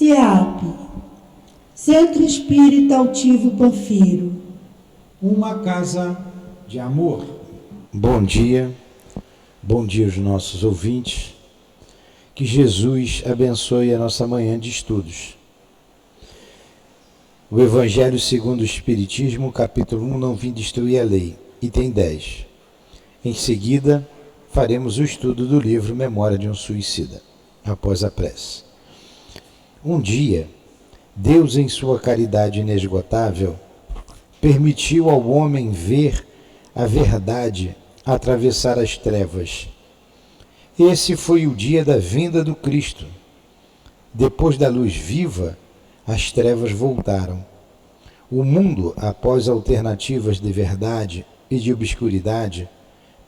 CEAP, Centro Espírita Altivo Panfiro. Uma casa de amor. Bom dia aos nossos ouvintes. Que Jesus abençoe a nossa manhã de estudos. O Evangelho segundo o Espiritismo, capítulo 1, não vim destruir a lei, item 10. Em seguida, faremos o estudo do livro Memória de um Suicida, após a prece. Um dia, Deus, em sua caridade inesgotável, permitiu ao homem ver a verdade atravessar as trevas. Esse foi o dia da vinda do Cristo. Depois da luz viva, as trevas voltaram. O mundo, após alternativas de verdade e de obscuridade,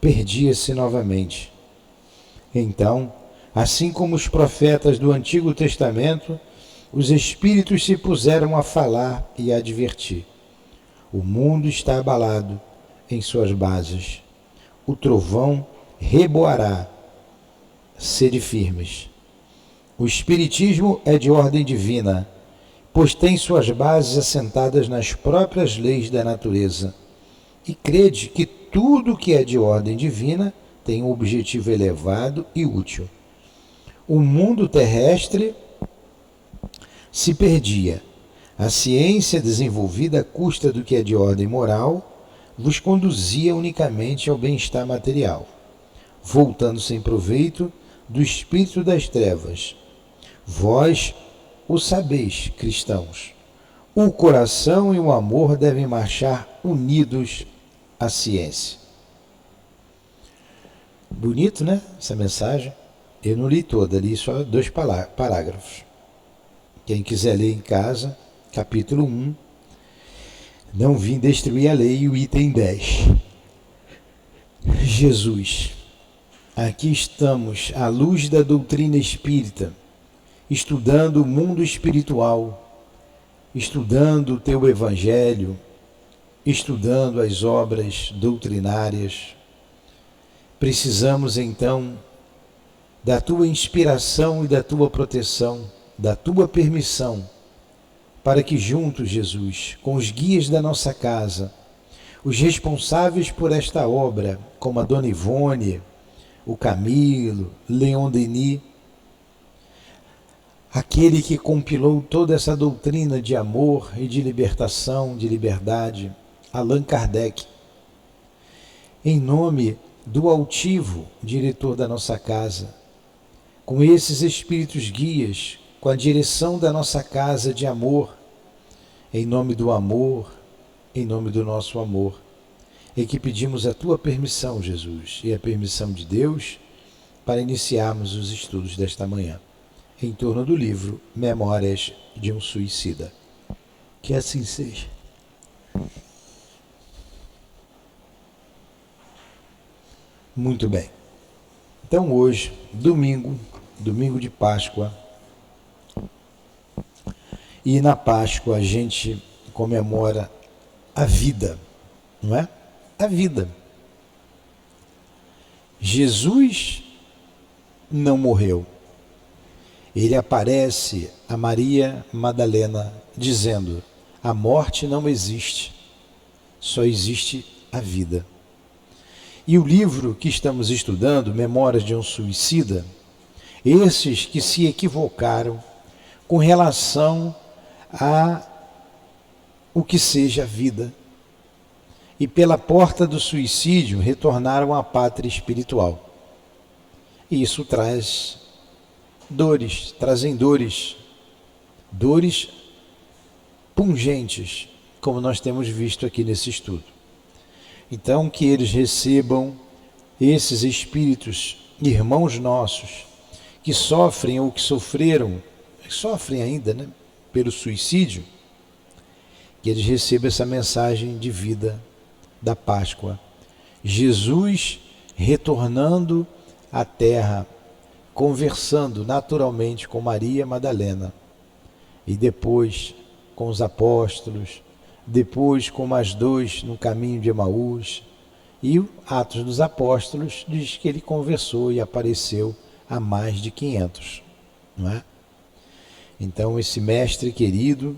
perdia-se novamente. Então, assim como os profetas do Antigo Testamento, os Espíritos se puseram a falar e a advertir. O mundo está abalado em suas bases. O trovão reboará. Sede firmes. O Espiritismo é de ordem divina, pois tem suas bases assentadas nas próprias leis da natureza. E crede que tudo que é de ordem divina tem um objetivo elevado e útil. O mundo terrestre se perdia. A ciência desenvolvida à custa do que é de ordem moral vos conduzia unicamente ao bem-estar material, voltando sem proveito do espírito das trevas. Vós o sabeis, cristãos. O coração e o amor devem marchar unidos à ciência. Bonito, né? Essa mensagem. Eu não li toda, li só 2 parágrafos. Quem quiser ler em casa, capítulo 1, não vim destruir a lei, o item 10. Jesus, aqui estamos, à luz da doutrina espírita, estudando o mundo espiritual, estudando o teu Evangelho, estudando as obras doutrinárias. Precisamos, então, da tua inspiração e da tua proteção, da tua permissão, para que juntos, Jesus, com os guias da nossa casa, os responsáveis por esta obra, como a Dona Ivone, o Camilo, Leon Denis, aquele que compilou toda essa doutrina de amor e de libertação, de liberdade, Allan Kardec, em nome do altivo diretor da nossa casa, com esses espíritos guias, com a direção da nossa casa de amor, em nome do amor, em nome do nosso amor, é que pedimos a tua permissão, Jesus, e a permissão de Deus, para iniciarmos os estudos desta manhã, em torno do livro Memórias de um Suicida. Que assim seja. Muito bem. Então hoje, domingo de Páscoa, e na Páscoa a gente comemora a vida, não é? A vida. Jesus não morreu. Ele aparece a Maria Madalena dizendo: a morte não existe, só existe a vida. E o livro que estamos estudando, Memórias de um Suicida, esses que se equivocaram com relação a o que seja a vida, e pela porta do suicídio retornaram à pátria espiritual. E isso traz dores, trazem dores pungentes, como nós temos visto aqui nesse estudo. Então, que eles recebam, esses espíritos, irmãos nossos, que sofrem ou que sofreram, sofrem ainda, né, pelo suicídio, que eles recebam essa mensagem de vida da Páscoa. Jesus retornando à terra, conversando naturalmente com Maria Madalena, e depois com os apóstolos, depois com mais 2 no caminho de Emaús, e o Atos dos Apóstolos diz que ele conversou e apareceu a mais de 500, não é? Então, esse mestre querido,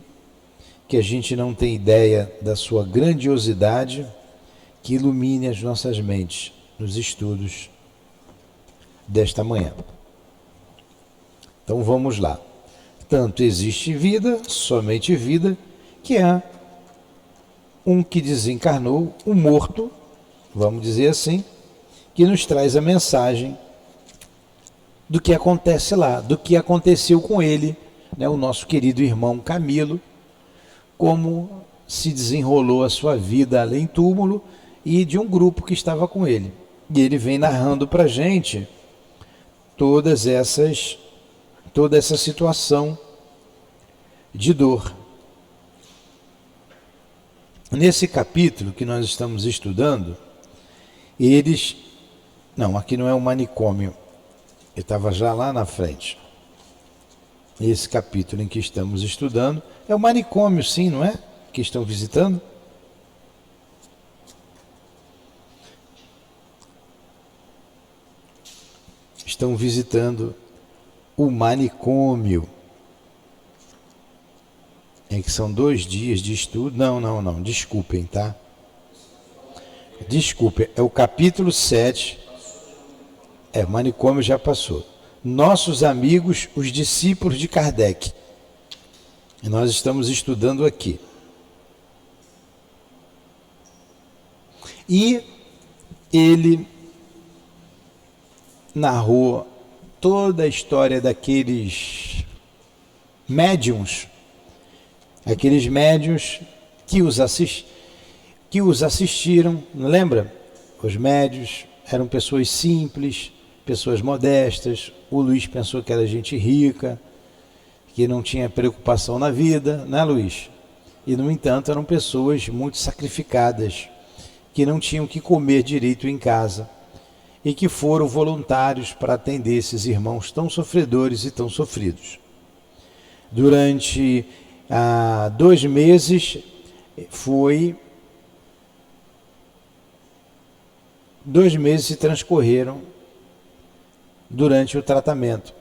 que a gente não tem ideia da sua grandiosidade, que ilumine as nossas mentes nos estudos desta manhã. Então vamos lá. Tanto existe vida, somente vida, que é um que desencarnou, um morto, vamos dizer assim, que nos traz a mensagem do que acontece lá, do que aconteceu com ele, né, o nosso querido irmão Camilo, como se desenrolou a sua vida além túmulo e de um grupo que estava com ele. E ele vem narrando para a gente toda essa situação de dor. Nesse capítulo que nós estamos estudando, aqui não é um manicômio, eu estava já lá na frente. Esse capítulo em que estamos estudando é o manicômio, sim, não é? Que estão visitando. Estão visitando o manicômio. É que são 2 dias de estudo. Não, desculpem, tá? Desculpem, é o capítulo 7. O manicômio já passou. Nossos amigos, os discípulos de Kardec. E nós estamos estudando aqui. E ele narrou toda a história daqueles médiuns, que os assistiram, não lembra? Os médiuns eram pessoas simples, pessoas modestas. O Luiz pensou que era gente rica, que não tinha preocupação na vida, né, Luiz? E, no entanto, eram pessoas muito sacrificadas, que não tinham que comer direito em casa e que foram voluntários para atender esses irmãos tão sofredores e tão sofridos. Durante 2 meses, 2 meses se transcorreram durante o tratamento.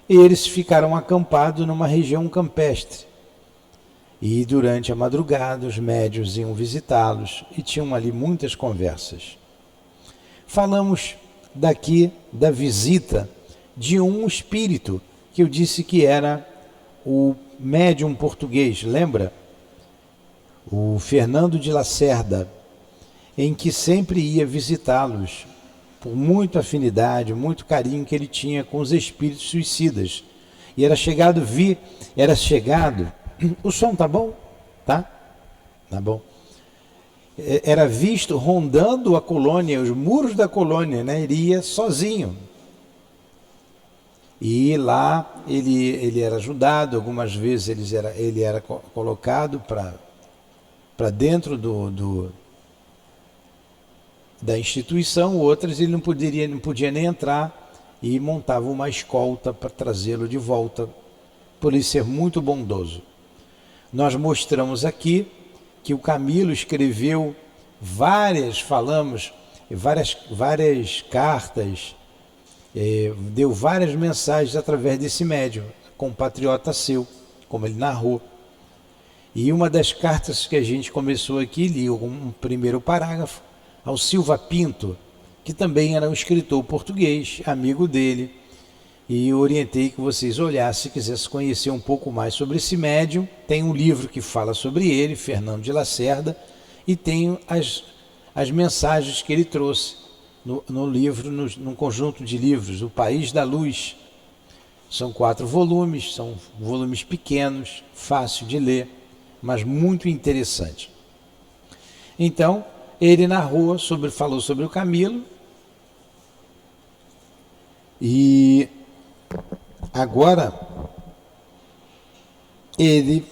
E eles ficaram acampados numa região campestre. E durante a madrugada os médiuns iam visitá-los e tinham ali muitas conversas. Falamos daqui da visita de um espírito que eu disse que era o médium português, lembra? O Fernando de Lacerda, em que sempre ia visitá-los, por muita afinidade, muito carinho que ele tinha com os espíritos suicidas. E era chegado, o som tá bom? Tá? Tá bom. Era visto rondando a colônia, os muros da colônia, né? Ele ia sozinho. E lá ele era ajudado, algumas vezes ele era colocado para dentro da instituição, outras ele não podia nem entrar e montava uma escolta para trazê-lo de volta, por ele ser muito bondoso. Nós mostramos aqui que o Camilo escreveu várias cartas, deu várias mensagens através desse médium, compatriota seu, como ele narrou. E uma das cartas que a gente começou aqui, li um primeiro parágrafo, ao Silva Pinto, que também era um escritor português, amigo dele, e orientei que vocês olhassem, se quisessem conhecer um pouco mais sobre esse médium. Tem um livro que fala sobre ele, Fernando de Lacerda, e tem as mensagens que ele trouxe no livro, num conjunto de livros, O País da Luz. São 4 volumes, são volumes pequenos, fácil de ler, mas muito interessante. Então, ele falou sobre o Camilo, e agora ele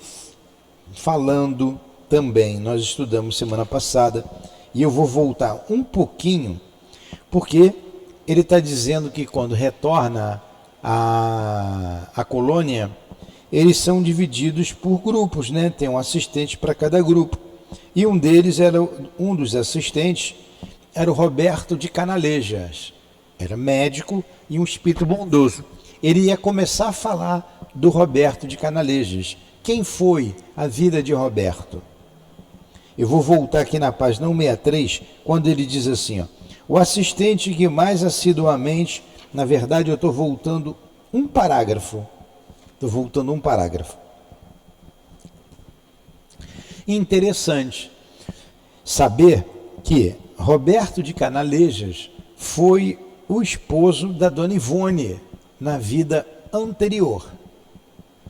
falando também, nós estudamos semana passada, e eu vou voltar um pouquinho, porque ele está dizendo que quando retorna a colônia, eles são divididos por grupos, né? Tem um assistente para cada grupo. E um dos assistentes era o Roberto de Canalejas. Era médico e um espírito bondoso. Ele ia começar a falar do Roberto de Canalejas. Quem foi a vida de Roberto? Eu vou voltar aqui na página 163, quando ele diz assim, ó, o assistente que mais assiduamente, na verdade eu estou voltando um parágrafo. Interessante saber que Roberto de Canalejas foi o esposo da Dona Ivone na vida anterior.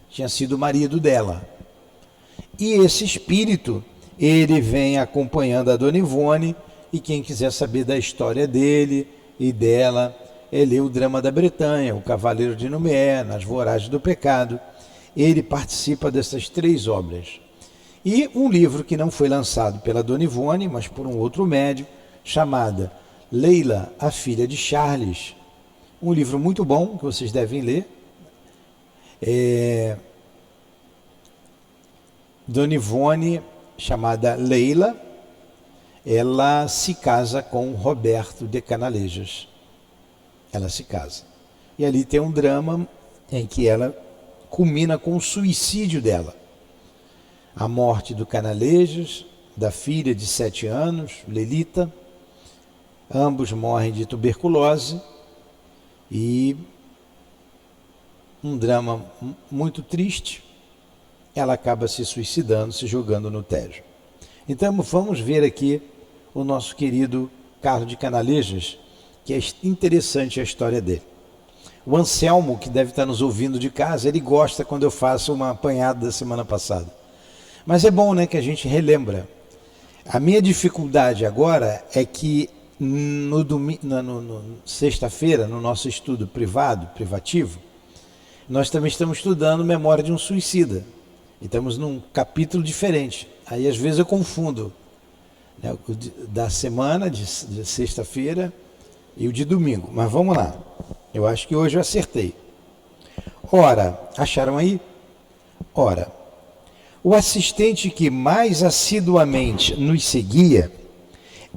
Tinha sido o marido dela. E esse espírito, ele vem acompanhando a Dona Ivone, e quem quiser saber da história dele e dela, lê o Drama da Bretanha, o Cavaleiro de Númenor, Nas Voragens do Pecado. Ele participa dessas 3 obras. E um livro que não foi lançado pela Dona Ivone, mas por um outro médium, chamada Leila, a Filha de Charles. Um livro muito bom, que vocês devem ler. Dona Ivone, chamada Leila, ela se casa com Roberto de Canalejas. Ela se casa. E ali tem um drama em que ela culmina com o suicídio dela. A morte do Canalejas, da filha de 7 anos, Lelita. Ambos morrem de tuberculose. E um drama muito triste. Ela acaba se suicidando, se jogando no Tejo. Então vamos ver aqui o nosso querido Carlos de Canalejas, que é interessante a história dele. O Anselmo, que deve estar nos ouvindo de casa, ele gosta quando eu faço uma apanhada da semana passada. Mas é bom, né, que a gente relembra. A minha dificuldade agora é que sexta-feira, no nosso estudo privativo, nós também estamos estudando Memória de um Suicida. E estamos num capítulo diferente. Aí às vezes eu confundo, né, o da semana, de sexta-feira, e o de domingo. Mas vamos lá. Eu acho que hoje eu acertei. Ora, acharam aí? Ora, o assistente que mais assiduamente nos seguia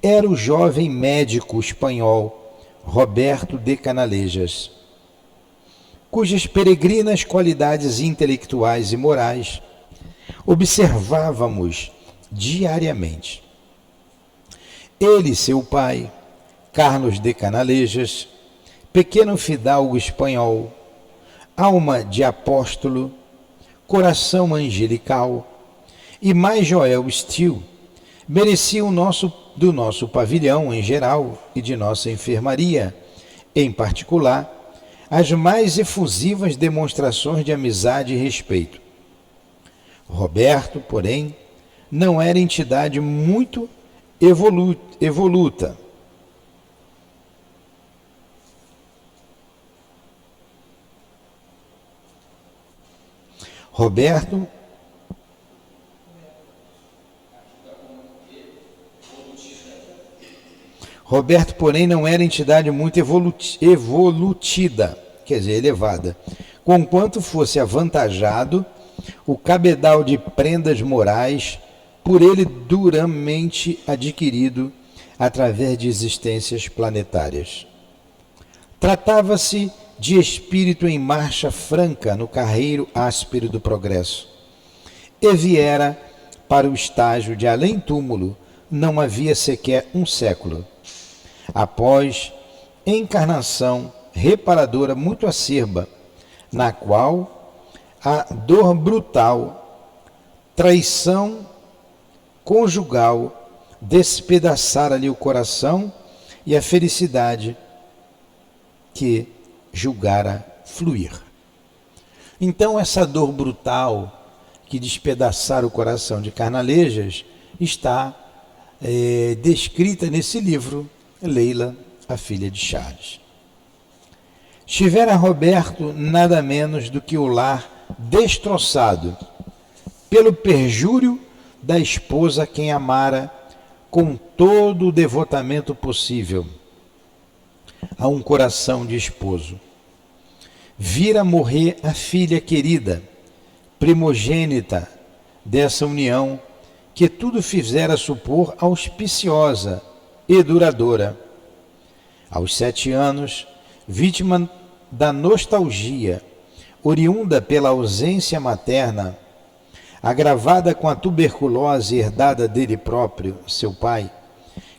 era o jovem médico espanhol Roberto de Canalejas, cujas peregrinas qualidades intelectuais e morais observávamos diariamente. Ele e seu pai, Carlos de Canalejas, pequeno fidalgo espanhol, alma de apóstolo, coração angelical e mais Joel Steele, mereciam do nosso pavilhão em geral e de nossa enfermaria, em particular, as mais efusivas demonstrações de amizade e respeito. Roberto, porém, não era entidade muito evoluta. Roberto, porém, não era entidade muito evolutida, quer dizer, elevada, conquanto fosse avantajado o cabedal de prendas morais por ele duramente adquirido através de existências planetárias. Tratava-se de espírito em marcha franca no carreiro áspero do progresso. E viera para o estágio de além-túmulo não havia sequer um século. Após encarnação reparadora muito acerba, na qual a dor brutal, traição conjugal despedaçara-lhe o coração e a felicidade que julgara fluir. Então essa dor brutal que despedaçara o coração de Canalejas está descrita nesse livro, Leila, a Filha de Charles. Tivera Roberto nada menos do que o lar destroçado pelo perjúrio da esposa quem amara com todo o devotamento possível a um coração de esposo. Vira morrer a filha querida, primogênita dessa união que tudo fizera supor auspiciosa e duradoura. Aos 7 anos, vítima da nostalgia, oriunda pela ausência materna, agravada com a tuberculose herdada dele próprio, seu pai,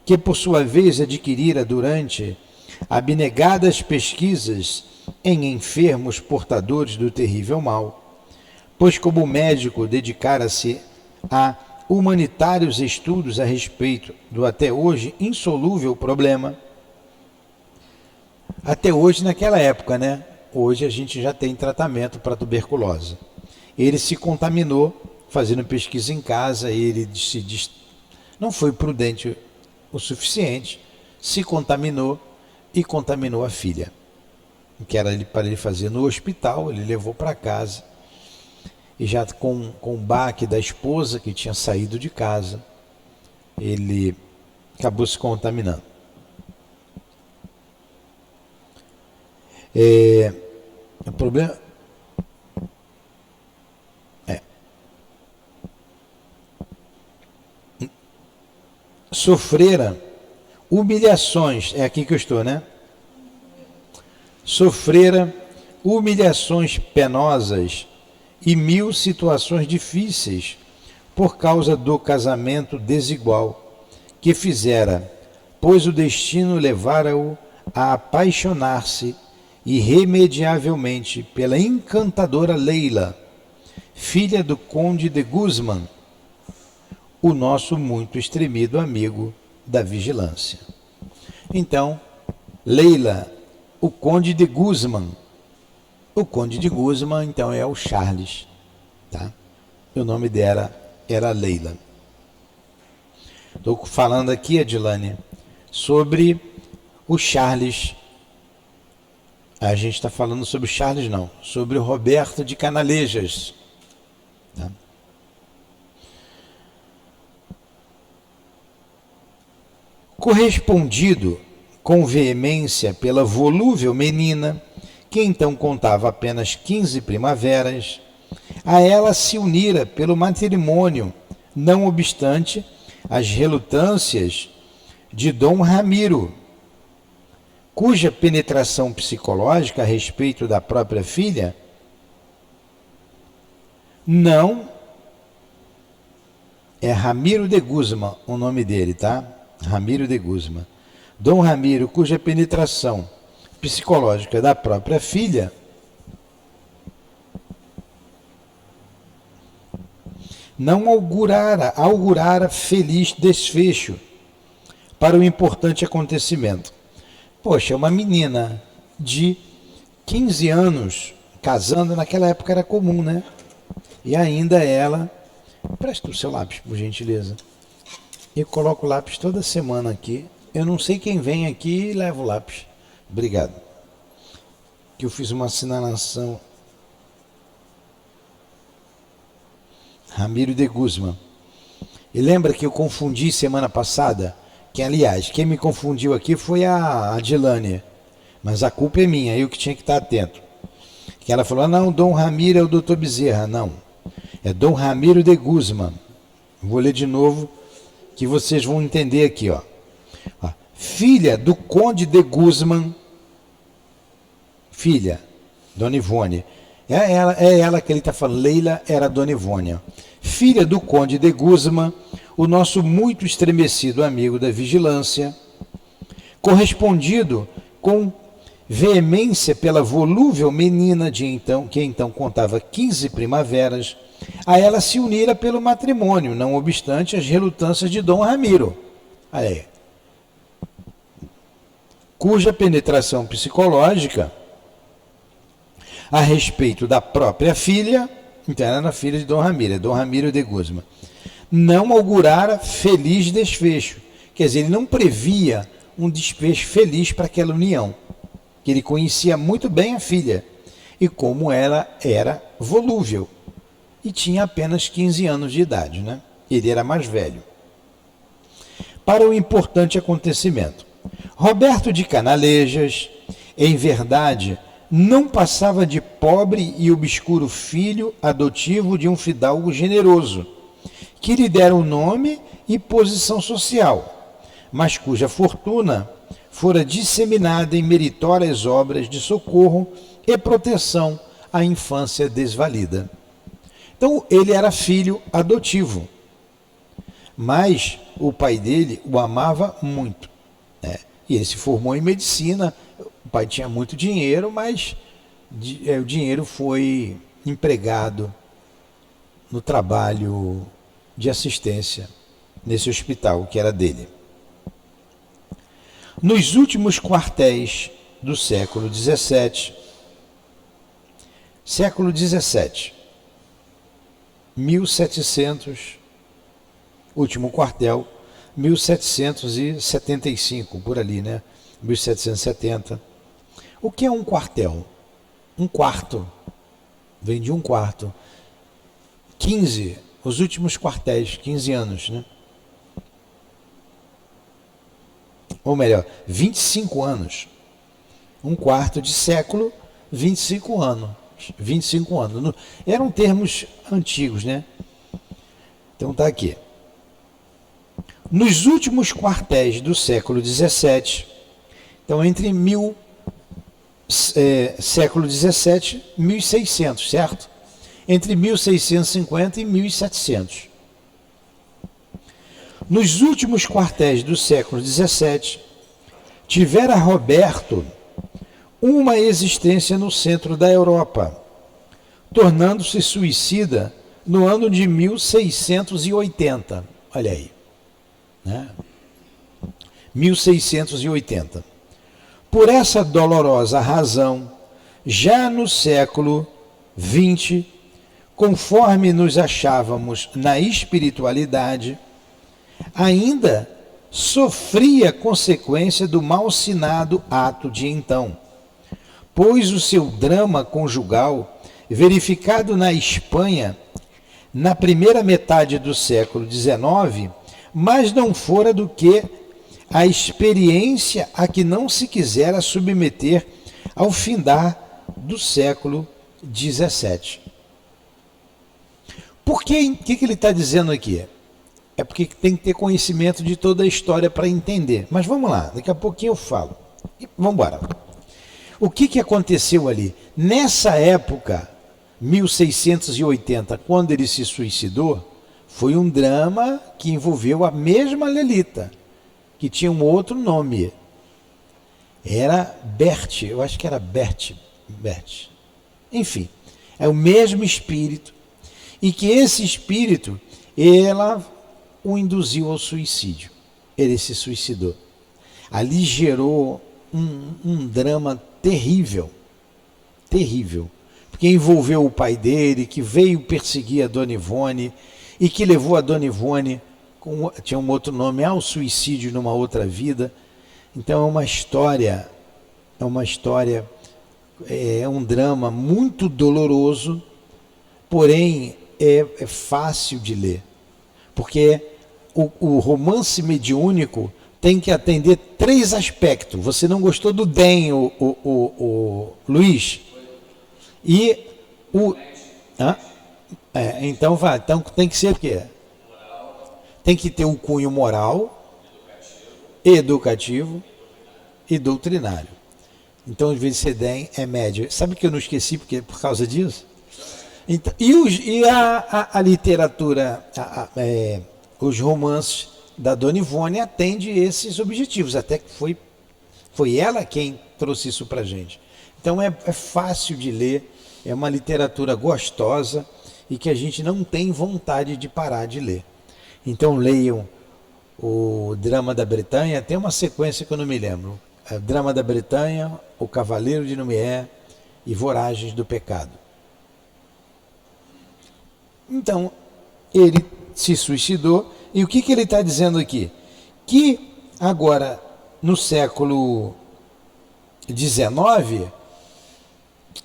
que por sua vez adquirira durante abnegadas pesquisas em enfermos portadores do terrível mal, pois como médico dedicara-se a humanitários estudos a respeito do até hoje insolúvel problema. Até hoje, naquela época, né? Hoje a gente já tem tratamento para tuberculose. Ele se contaminou fazendo pesquisa em casa, ele não foi prudente o suficiente, se contaminou e contaminou a filha. O que era para ele fazer no hospital, ele levou para casa. E já com o baque da esposa, que tinha saído de casa, ele acabou se contaminando. O problema sofrera humilhações, é aqui que eu estou, né? Sofrera humilhações penosas e 1000 situações difíceis por causa do casamento desigual que fizera, pois o destino levara-o a apaixonar-se irremediavelmente pela encantadora Leila, filha do conde de Guzmán, o nosso muito extremido amigo da vigilância. Então, Leila, o conde de Guzmán. O conde de Guzmán, então, é o Charles, tá? O nome dela era Leila. Estou falando aqui, Adilane, sobre o Charles. A gente está falando sobre o Charles, não, sobre o Roberto de Canalejas, tá? Correspondido com veemência pela volúvel menina, que então contava apenas 15 primaveras, a ela se unira pelo matrimônio, não obstante as relutâncias de Dom Ramiro, cuja penetração psicológica a respeito da própria filha não é Ramiro de Guzmán, o nome dele, tá? Ramiro de Guzmán. Dom Ramiro, cuja penetração psicológica da própria filha não augurara feliz desfecho para o importante acontecimento. Poxa, uma menina de 15 anos casando, naquela época era comum, né? E ainda ela... Presta o seu lápis, por gentileza. Eu coloco o lápis toda semana aqui. Eu não sei quem vem aqui e leva o lápis. Obrigado. Que eu fiz uma assinalação. Ramiro de Guzmán. E lembra que eu confundi semana passada? Que, aliás, quem me confundiu aqui foi a Adilane. Mas a culpa é minha, eu que tinha que estar atento. Que ela falou, não, Dom Ramiro é o Dr. Bezerra. Não, é Dom Ramiro de Guzmán. Vou ler de novo, que vocês vão entender aqui, ó. Filha do conde de Guzmán, filha, Dona Ivone, é ela que ele está falando, Leila era Dona Ivone, filha do conde de Guzmán, o nosso muito estremecido amigo da vigilância, correspondido com veemência pela volúvel menina que então contava 15 primaveras, a ela se unira pelo matrimônio, não obstante as relutâncias de Dom Ramiro. Aí, cuja penetração psicológica a respeito da própria filha, então era a filha de Dom Ramiro, é Dom Ramiro de Guzmán, não augurara feliz desfecho. Quer dizer, ele não previa um desfecho feliz para aquela união, que ele conhecia muito bem a filha, e como ela era volúvel, e tinha apenas 15 anos de idade, né? Ele era mais velho. Para o importante acontecimento, Roberto de Canalejas, em verdade, não passava de pobre e obscuro filho adotivo de um fidalgo generoso, que lhe dera o nome e posição social, mas cuja fortuna fora disseminada em meritórias obras de socorro e proteção a infância desvalida. Então ele era filho adotivo, mas o pai dele o amava muito, né? E ele se formou em medicina, o pai tinha muito dinheiro, mas o dinheiro foi empregado no trabalho de assistência nesse hospital que era dele. Nos últimos quartéis do século XVII, 1700, último quartel, 1775, por ali, né? 1770. O que é um quartel? Um quarto. Vem de um quarto. 15, os últimos quartéis, 15 anos, né? Ou melhor, 25 anos. Um quarto de século, 25 anos. 25 anos. Eram termos antigos, né? Então tá aqui. Nos últimos quartéis do século XVII, então entre século XVII, 1600, certo? Entre 1650 e 1700. Nos últimos quartéis do século XVII, tivera Roberto uma existência no centro da Europa, tornando-se suicida no ano de 1680. Olha aí, né? 1680. Por essa dolorosa razão, já no século XX, conforme nos achávamos na espiritualidade, ainda sofria consequência do mal-sinado ato de então, pois o seu drama conjugal, verificado na Espanha, na primeira metade do século XIX, mas não fora do que a experiência a que não se quisera submeter ao findar do século XVII. Por que ele está dizendo aqui? É porque tem que ter conhecimento de toda a história para entender. Mas vamos lá, daqui a pouquinho eu falo. Vamos embora. O que aconteceu ali? Nessa época, 1680, quando ele se suicidou, foi um drama que envolveu a mesma Lelita, que tinha um outro nome. Era Bert, eu acho que era Bert. Enfim, é o mesmo espírito. E que esse espírito, ela o induziu ao suicídio. Ele se suicidou. Ali gerou um drama terrível, porque envolveu o pai dele, que veio perseguir a Dona Ivone, e que levou a Dona Ivone, tinha um outro nome, ao suicídio numa outra vida. Então é um drama muito doloroso, porém é fácil de ler, porque o romance mediúnico tem que atender 3 aspectos. Você não gostou do DEM, o Luiz? E o... então vai. Então tem que ser o quê? Tem que ter o cunho moral, educativo e doutrinário. Então, em vez de ser DEM, é médio. Sabe que eu não esqueci por causa disso? Então, e a literatura, os romances da Dona Ivone atende esses objetivos, até que foi ela quem trouxe isso para a gente. Então é fácil de ler, é uma literatura gostosa e que a gente não tem vontade de parar de ler. Então leiam o Drama da Bretanha, tem uma sequência que eu não me lembro. Drama da Bretanha, O Cavaleiro de Lumière e Voragens do Pecado. Então, ele se suicidou, e o que ele está dizendo aqui? Que agora, no século XIX,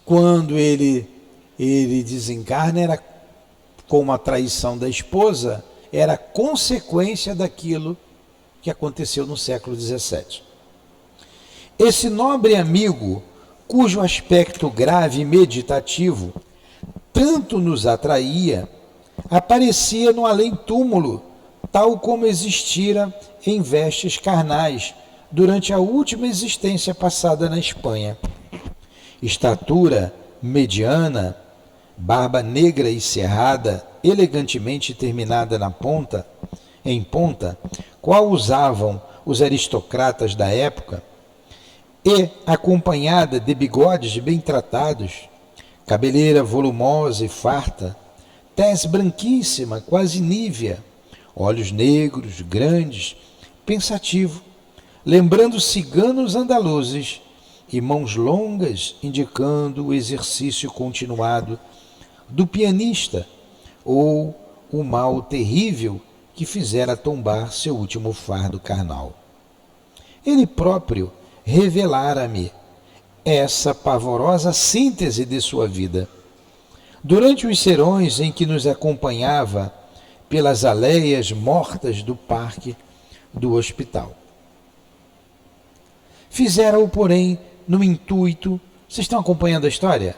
quando ele desencarna, era com uma traição da esposa, era consequência daquilo que aconteceu no século XVII. Esse nobre amigo, cujo aspecto grave e meditativo tanto nos atraía, aparecia no além-túmulo, tal como existira em vestes carnais durante a última existência passada na Espanha. Estatura mediana, barba negra e cerrada, elegantemente terminada em ponta, qual usavam os aristocratas da época, e acompanhada de bigodes bem tratados, cabeleira volumosa e farta, tez branquíssima, quase nívea, olhos negros, grandes, pensativo, lembrando ciganos andaluzes, e mãos longas indicando o exercício continuado do pianista ou o mal terrível que fizera tombar seu último fardo carnal. Ele próprio revelara-me essa pavorosa síntese de sua vida. Durante os serões em que nos acompanhava pelas aleias mortas do parque do hospital. Fizeram-o, porém, no intuito... Vocês estão acompanhando a história?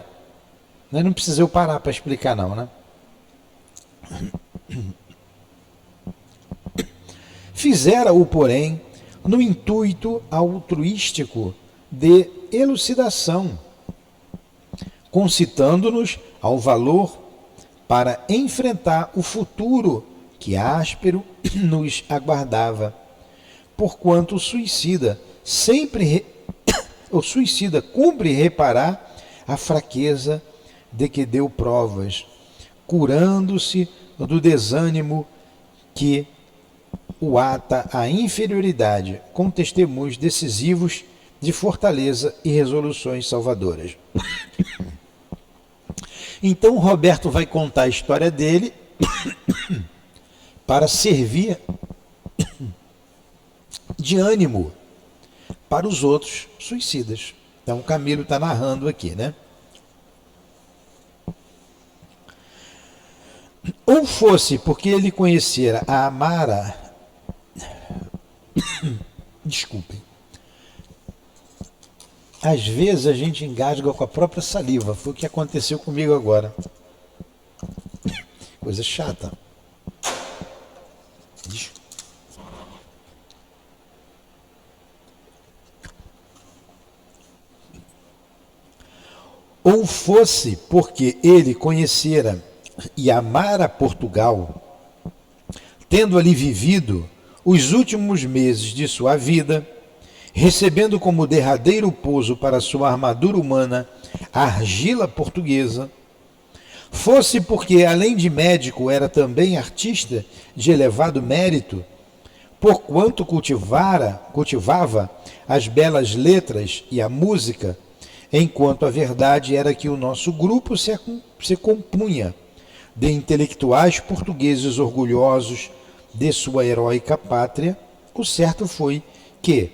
Não precisa eu parar para explicar, não, né? Fizeram-o, porém, no intuito altruístico de elucidação, concitando-nos ao valor para enfrentar o futuro que áspero nos aguardava, porquanto o suicida cumpre reparar a fraqueza de que deu provas, curando-se do desânimo que o ata à inferioridade, com testemunhos decisivos de fortaleza e resoluções salvadoras. Então Roberto vai contar a história dele para servir de ânimo para os outros suicidas. Então o Camilo está narrando aqui, né? Ou fosse porque ele conhecera a Amara... Desculpem. Às vezes a gente engasga com a própria saliva. Foi o que aconteceu comigo agora. Coisa chata. Ou fosse porque ele conhecera e amara Portugal, tendo ali vivido os últimos meses de sua vida, recebendo como derradeiro pouso para sua armadura humana a argila portuguesa, fosse porque, além de médico, era também artista de elevado mérito, porquanto cultivava as belas letras e a música, enquanto a verdade era que o nosso grupo se compunha de intelectuais portugueses orgulhosos de sua heróica pátria, o certo foi que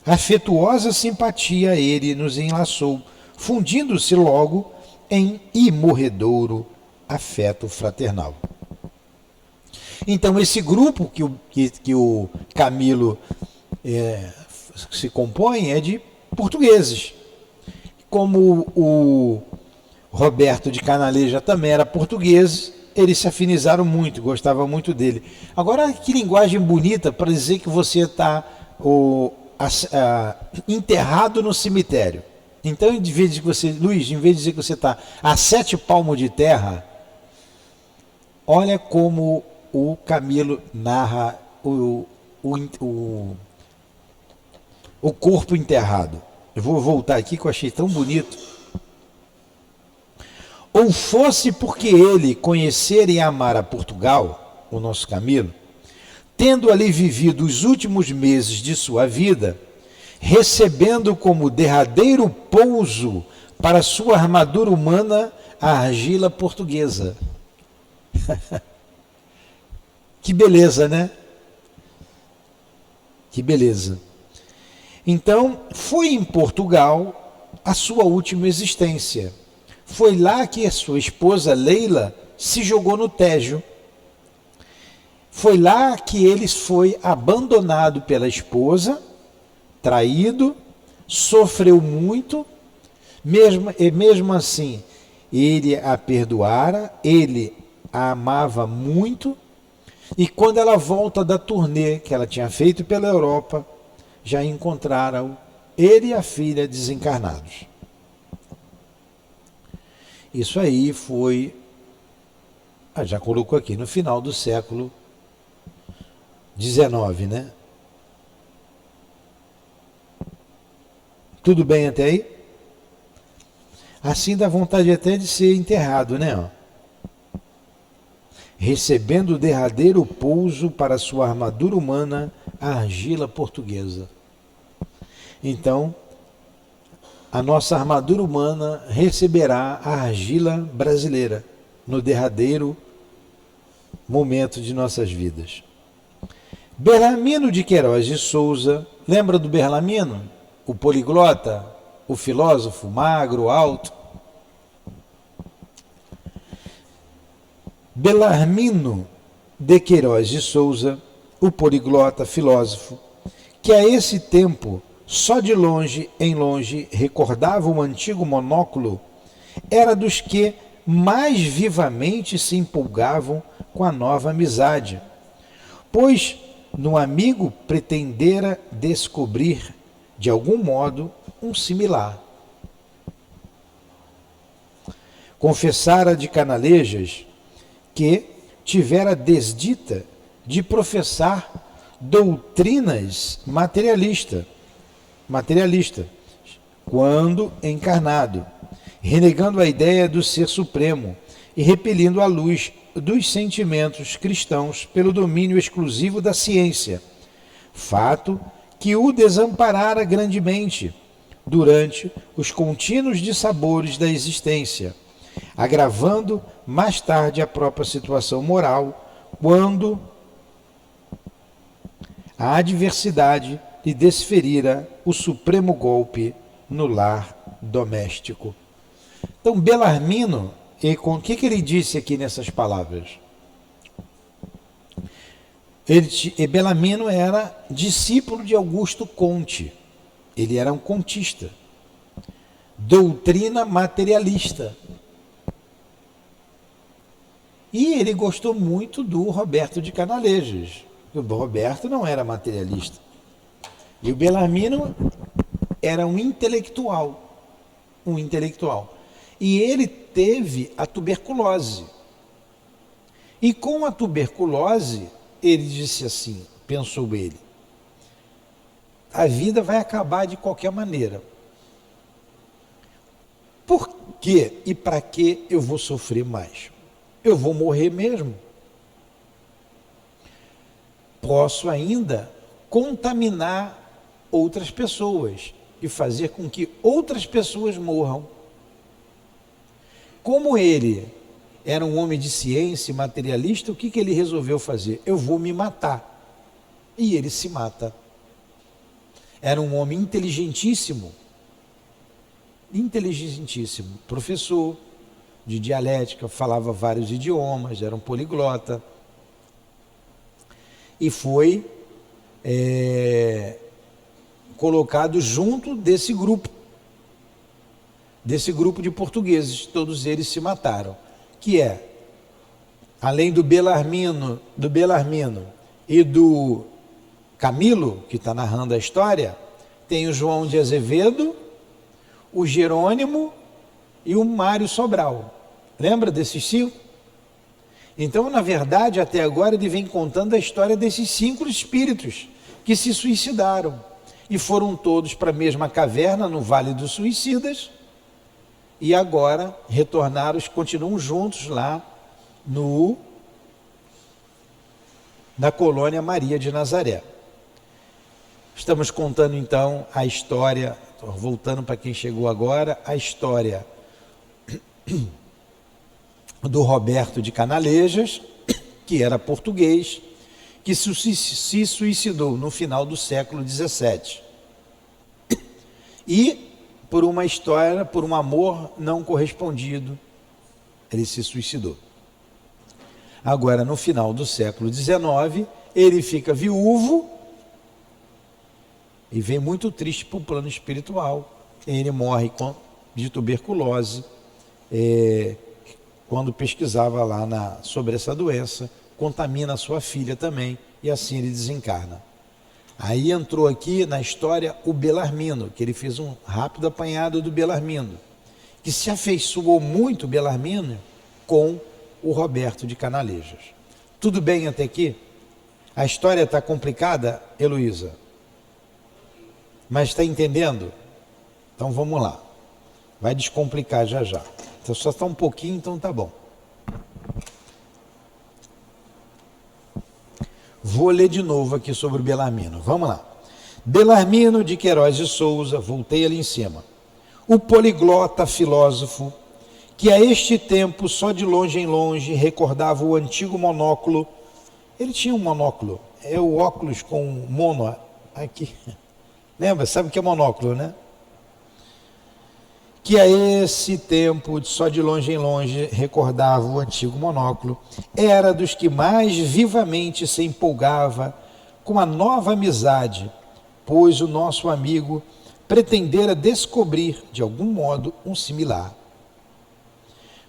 afetuosa simpatia ele nos enlaçou, fundindo-se logo em imorredouro afeto fraternal. Então esse grupo que o Camilo se compõe é de portugueses. Como o Roberto de Canaleja também era português, eles se afinizaram muito, gostavam muito dele. Agora, que linguagem bonita para dizer que você está enterrado no cemitério. Então, em vez de você, Luiz, em vez de dizer que você está a 7 palmos de terra, olha como o Camilo narra o corpo enterrado. Eu vou voltar aqui que eu achei tão bonito. Ou fosse porque ele conhecer e amar a Portugal, o nosso Camilo, tendo ali vivido os últimos meses de sua vida, recebendo como derradeiro pouso para sua armadura humana a argila portuguesa. Que beleza, né? Que beleza. Então, foi em Portugal a sua última existência. Foi lá que a sua esposa Leila se jogou no Tejo. Foi lá que ele foi abandonado pela esposa, traído, sofreu muito, mesmo assim, ele a perdoara, ele a amava muito, e quando ela volta da turnê que ela tinha feito pela Europa, já encontraram ele e a filha desencarnados. Isso aí foi, já colocou aqui, no final do século XIX, né? Tudo bem até aí? Assim dá vontade até de ser enterrado, né? Recebendo o derradeiro pouso para sua armadura humana, a argila portuguesa. Então, a nossa armadura humana receberá a argila brasileira no derradeiro momento de nossas vidas. Belarmino de Queiroz de Souza, lembra do Belarmino? O poliglota, o filósofo magro, alto. Belarmino de Queiroz de Souza, o poliglota, filósofo, que a esse tempo só de longe em longe recordava um antigo monóculo, era dos que mais vivamente se empolgavam com a nova amizade, pois no amigo pretendera descobrir, de algum modo, um similar. Confessara de Canalejas que tivera desdita de professar doutrinas materialista, quando encarnado, renegando a ideia do ser supremo e repelindo a luz dos sentimentos cristãos pelo domínio exclusivo da ciência, fato que o desamparara grandemente durante os contínuos dissabores da existência, agravando mais tarde a própria situação moral, quando a adversidade lhe desferira o supremo golpe no lar doméstico. Então, Belarmino, o que ele disse aqui nessas palavras? Belarmino era discípulo de Augusto Comte. Ele era um contista. Doutrina materialista. E ele gostou muito do Roberto de Canalejas. O Roberto não era materialista. E o Belarmino era um intelectual. E ele teve a tuberculose. E com a tuberculose, ele disse assim, pensou ele, a vida vai acabar de qualquer maneira. Por quê e para que eu vou sofrer mais? Eu vou morrer mesmo. Posso ainda contaminar outras pessoas e fazer com que outras pessoas morram. Como ele era um homem de ciência, materialista, o que ele resolveu fazer? Eu vou me matar. E ele se mata. Era um homem inteligentíssimo, professor de dialética, falava vários idiomas, era um poliglota. E foi colocado junto desse grupo de portugueses, todos eles se mataram, que é, além do Belarmino e do Camilo, que está narrando a história, tem o João de Azevedo, o Jerônimo e o Mário Sobral. Lembra desses 5? Então, na verdade, até agora ele vem contando a história desses 5 espíritos que se suicidaram e foram todos para a mesma caverna no Vale dos Suicidas e agora retornaram, continuam juntos lá na colônia Maria de Nazaré. Estamos contando então a história, voltando para quem chegou agora, a história do Roberto de Canalejas, que era português, que se suicidou no final do século XVII. E por uma história, por um amor não correspondido, ele se suicidou. Agora, no final do século XIX, ele fica viúvo e vem muito triste para o plano espiritual. Ele morre de tuberculose, quando pesquisava lá sobre essa doença, contamina a sua filha também, e assim ele desencarna. Aí entrou aqui na história o Belarmino, que ele fez um rápido apanhado do Belarmino. que se afeiçoou muito, Belarmino, com o Roberto de Canalejas. Tudo bem até aqui? A história está complicada, Heloísa? Mas está entendendo? Então vamos lá. Vai descomplicar já já. Então só está um pouquinho, então tá bom. Vou ler de novo aqui sobre o Belarmino. Vamos lá. Belarmino de Queiroz de Souza, voltei ali em cima. O poliglota filósofo, que a este tempo, só de longe em longe, recordava o antigo monóculo. Ele tinha um monóculo, é o óculos com mono aqui. Lembra? Sabe o que é monóculo, né? Que a esse tempo, só de longe em longe, recordava o antigo monóculo, era dos que mais vivamente se empolgava com a nova amizade, pois o nosso amigo pretendera descobrir, de algum modo, um similar.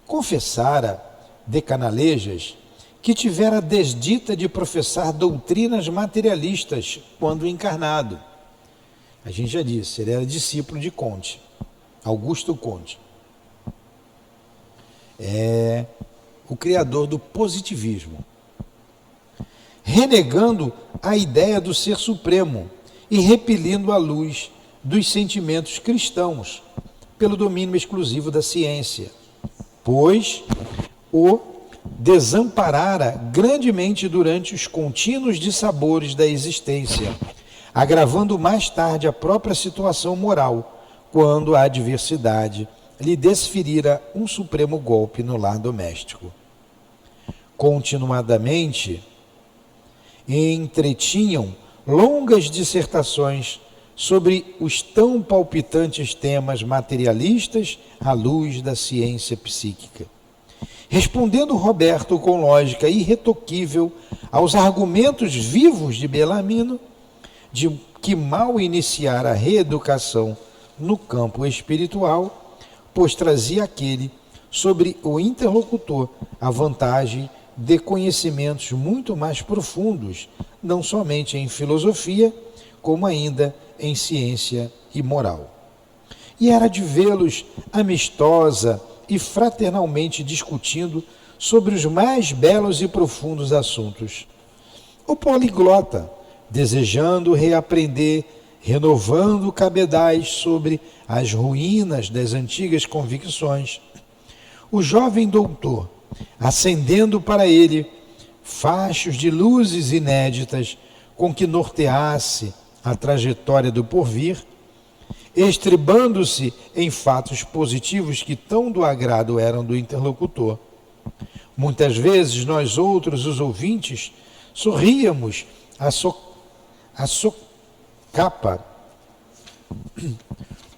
Confessara de Canalejas que tivera desdita de professar doutrinas materialistas quando encarnado. A gente já disse, ele era discípulo de Comte, Augusto Comte. É o criador do positivismo. Renegando a ideia do ser supremo e repelindo a luz dos sentimentos cristãos pelo domínio exclusivo da ciência, pois o desamparara grandemente durante os contínuos dissabores da existência, agravando mais tarde a própria situação moral, quando a adversidade lhe desferira um supremo golpe no lar doméstico. Continuadamente, entretinham longas dissertações sobre os tão palpitantes temas materialistas à luz da ciência psíquica. Respondendo Roberto com lógica irretoquível aos argumentos vivos de Belarmino, de que mal iniciara a reeducação no campo espiritual, pois trazia aquele sobre o interlocutor a vantagem de conhecimentos muito mais profundos, não somente em filosofia, como ainda em ciência e moral. E era de vê-los amistosa e fraternalmente discutindo sobre os mais belos e profundos assuntos. O poliglota, desejando reaprender, renovando cabedais sobre as ruínas das antigas convicções, o jovem doutor, acendendo para ele fachos de luzes inéditas com que norteasse a trajetória do porvir, estribando-se em fatos positivos que tão do agrado eram do interlocutor. Muitas vezes nós outros, os ouvintes, sorríamos a socapa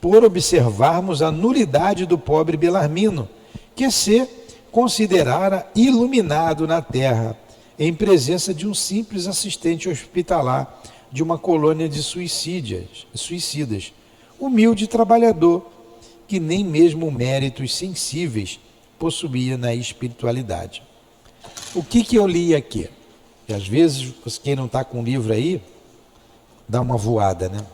por observarmos a nulidade do pobre Belarmino, que se considerara iluminado na terra, em presença de um simples assistente hospitalar de uma colônia de suicidas, humilde trabalhador, que nem mesmo méritos sensíveis possuía na espiritualidade. O que eu li aqui? E às vezes, quem não está com o livro aí, dá uma voada, né?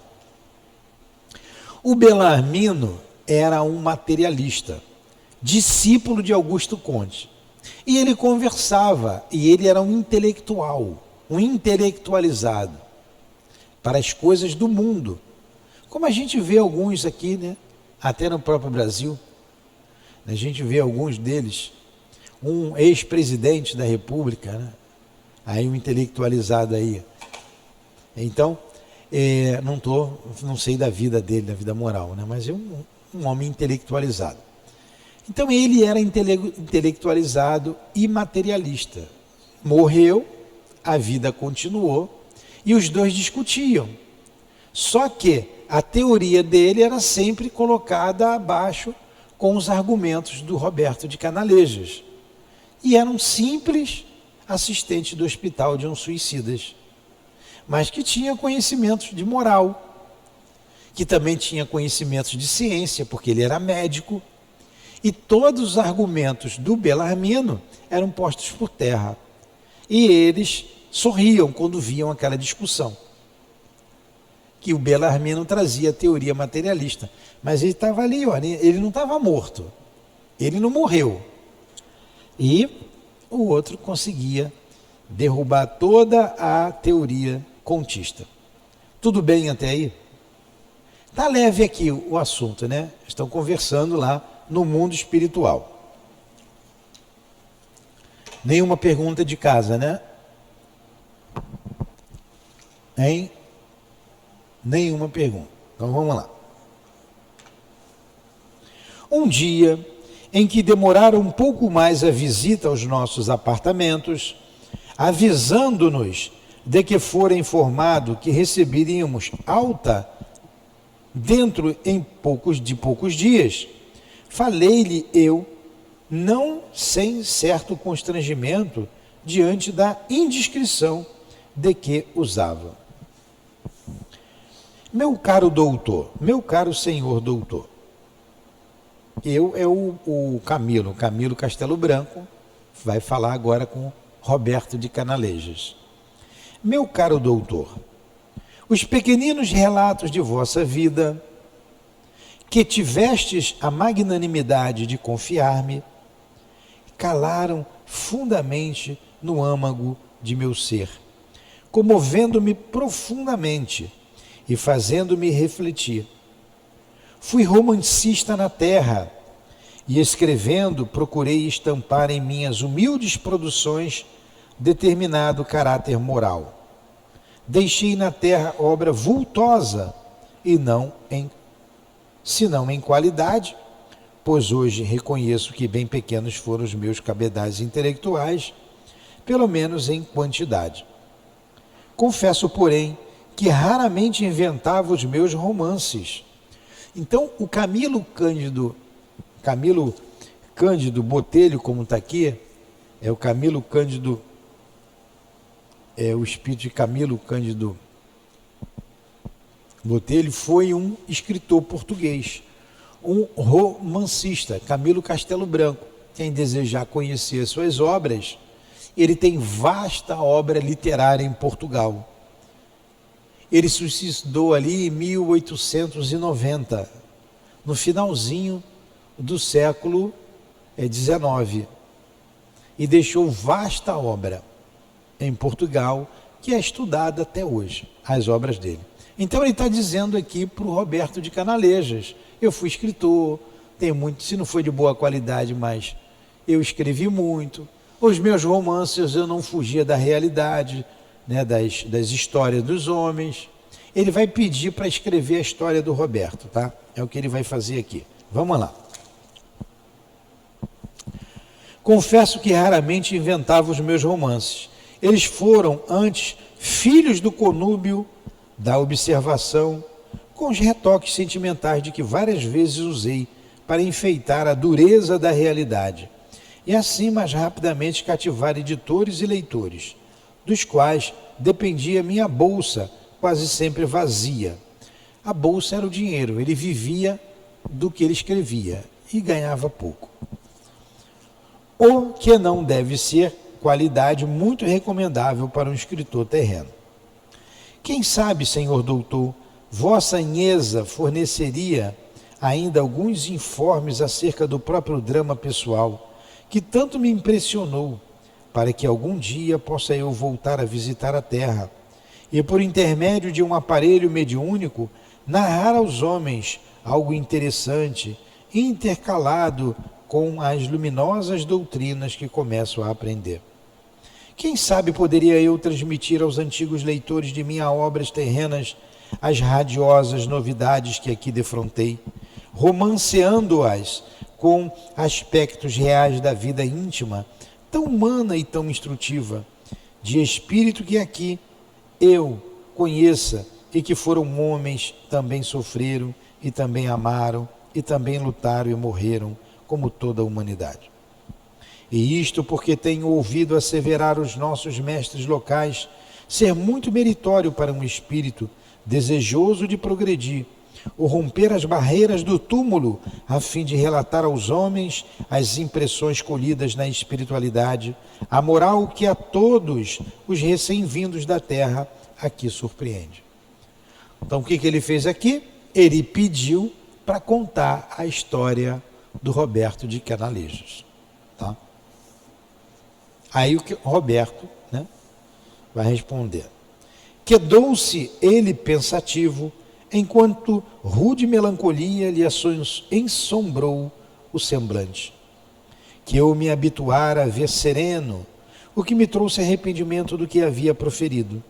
O Belarmino era um materialista, discípulo de Augusto Comte. E ele conversava, e ele era um intelectual, um intelectualizado para as coisas do mundo. Como a gente vê alguns aqui, né? Até no próprio Brasil. A gente vê alguns deles, um ex-presidente da República, né? Aí um intelectualizado aí. Então, não sei da vida dele, da vida moral, né? Mas é um homem intelectualizado. Então ele era intelectualizado e materialista. Morreu, a vida continuou e os dois discutiam. Só que a teoria dele era sempre colocada abaixo com os argumentos do Roberto de Canalejas. E era um simples assistente do hospital de uns suicidas, mas que tinha conhecimentos de moral, que também tinha conhecimentos de ciência, porque ele era médico, e todos os argumentos do Belarmino eram postos por terra. E eles sorriam quando viam aquela discussão. que o Bellarmino trazia a teoria materialista. Mas ele estava ali, olha, ele não estava morto, ele não morreu. E o outro conseguia derrubar toda a teoria contista. Tudo bem até aí? Está leve aqui o assunto, né? Estão conversando lá no mundo espiritual. Nenhuma pergunta de casa, né? Hein? Nenhuma pergunta. Então vamos lá. Um dia em que demoraram um pouco mais a visita aos nossos apartamentos, avisando-nos de que fora informado que receberíamos alta dentro em poucos dias, falei-lhe eu, não sem certo constrangimento, diante da indiscrição de que usava. Meu caro doutor, meu caro senhor doutor, eu é o Camilo Castelo Branco, vai falar agora com Roberto de Canalejas. Meu caro doutor, os pequeninos relatos de vossa vida, que tivestes a magnanimidade de confiar-me, calaram fundamente no âmago de meu ser, comovendo-me profundamente e fazendo-me refletir. Fui romancista na terra e, escrevendo, procurei estampar em minhas humildes produções determinado caráter moral. Deixei na terra obra vultosa, e senão em qualidade, pois hoje reconheço que bem pequenos foram os meus cabedais intelectuais, pelo menos em quantidade. Confesso, porém, que raramente inventava os meus romances. Então, o Camilo Cândido Botelho, como está aqui, é o Camilo Cândido, é o espírito de Camilo Cândido Botelho, foi um escritor português, um romancista, Camilo Castelo Branco. Quem desejar conhecer suas obras, ele tem vasta obra literária em Portugal. Ele suicidou ali em 1890, no finalzinho do século XIX, e deixou vasta obra em Portugal, que é estudada até hoje, as obras dele. Então ele está dizendo aqui para o Roberto de Canalejas, eu fui escritor, tenho muito, se não foi de boa qualidade, mas eu escrevi muito, os meus romances eu não fugia da realidade, né, das histórias dos homens. Ele vai pedir para escrever a história do Roberto, tá? É o que ele vai fazer aqui. Vamos lá. Confesso que raramente inventava os meus romances. Eles foram, antes, filhos do conúbio, da observação, com os retoques sentimentais de que várias vezes usei para enfeitar a dureza da realidade, e assim mais rapidamente cativar editores e leitores, dos quais dependia minha bolsa, quase sempre vazia. A bolsa era o dinheiro, ele vivia do que ele escrevia e ganhava pouco. O que não deve ser qualidade muito recomendável para um escritor terreno. Quem sabe, senhor doutor, vossa Anhesa forneceria ainda alguns informes acerca do próprio drama pessoal, que tanto me impressionou, para que algum dia possa eu voltar a visitar a terra, e por intermédio de um aparelho mediúnico, narrar aos homens algo interessante, intercalado com as luminosas doutrinas que começo a aprender. Quem sabe poderia eu transmitir aos antigos leitores de minhas obras terrenas as radiosas novidades que aqui defrontei, romanceando-as com aspectos reais da vida íntima, tão humana e tão instrutiva, de espírito que aqui eu conheça e que foram homens, também sofreram e também amaram e também lutaram e morreram, como toda a humanidade. E isto porque tenho ouvido asseverar os nossos mestres locais ser muito meritório para um espírito desejoso de progredir, ou romper as barreiras do túmulo, a fim de relatar aos homens as impressões colhidas na espiritualidade, a moral que a todos os recém-vindos da terra aqui surpreende. Então o que ele fez aqui? Ele pediu para contar a história do Roberto de Canalejas. Tá? Aí o Roberto, né, vai responder. Quedou-se ele pensativo, enquanto rude melancolia lhe ensombrou o semblante, que eu me habituara a ver sereno, o que me trouxe arrependimento do que havia proferido.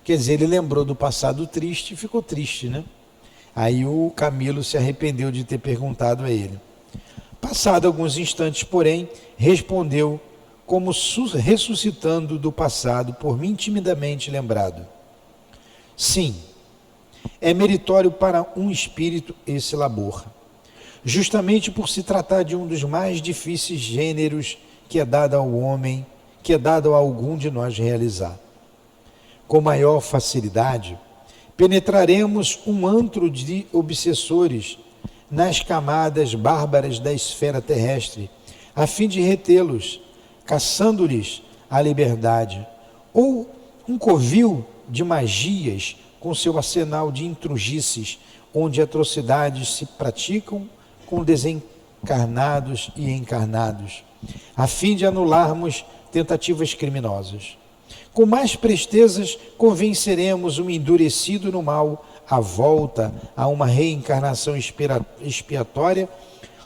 Quer dizer, ele lembrou do passado triste e ficou triste, né? Aí o Camilo se arrependeu de ter perguntado a ele. Passado alguns instantes, porém, respondeu, como ressuscitando do passado, por mim timidamente lembrado. Sim, é meritório para um espírito esse labor, justamente por se tratar de um dos mais difíceis gêneros que é dado ao homem, que é dado a algum de nós realizar. Com maior facilidade, penetraremos um antro de obsessores nas camadas bárbaras da esfera terrestre, a fim de retê-los, caçando-lhes a liberdade, ou um covil de magias com seu arsenal de intrugices, onde atrocidades se praticam com desencarnados e encarnados, a fim de anularmos tentativas criminosas. Com mais prestezas convenceremos um endurecido no mal à volta a uma reencarnação expiatória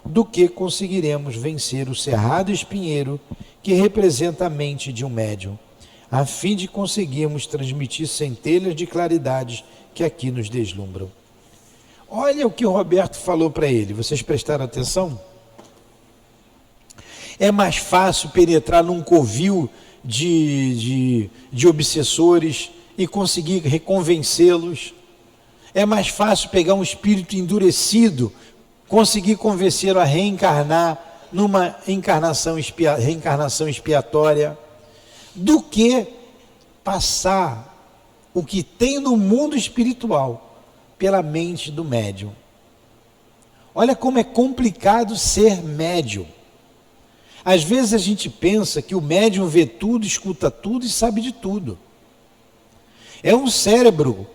do que conseguiremos vencer o cerrado espinheiro que representa a mente de um médium, a fim de conseguirmos transmitir centelhas de claridades que aqui nos deslumbram. Olha o que o Roberto falou para ele, vocês prestaram atenção? É mais fácil penetrar num covil de obsessores e conseguir reconvencê-los. É mais fácil pegar um espírito endurecido, conseguir convencê-lo a reencarnar numa reencarnação expiatória, do que passar o que tem no mundo espiritual pela mente do médium. Olha como é complicado ser médium. Às vezes a gente pensa que o médium vê tudo, escuta tudo e sabe de tudo. É um cérebro,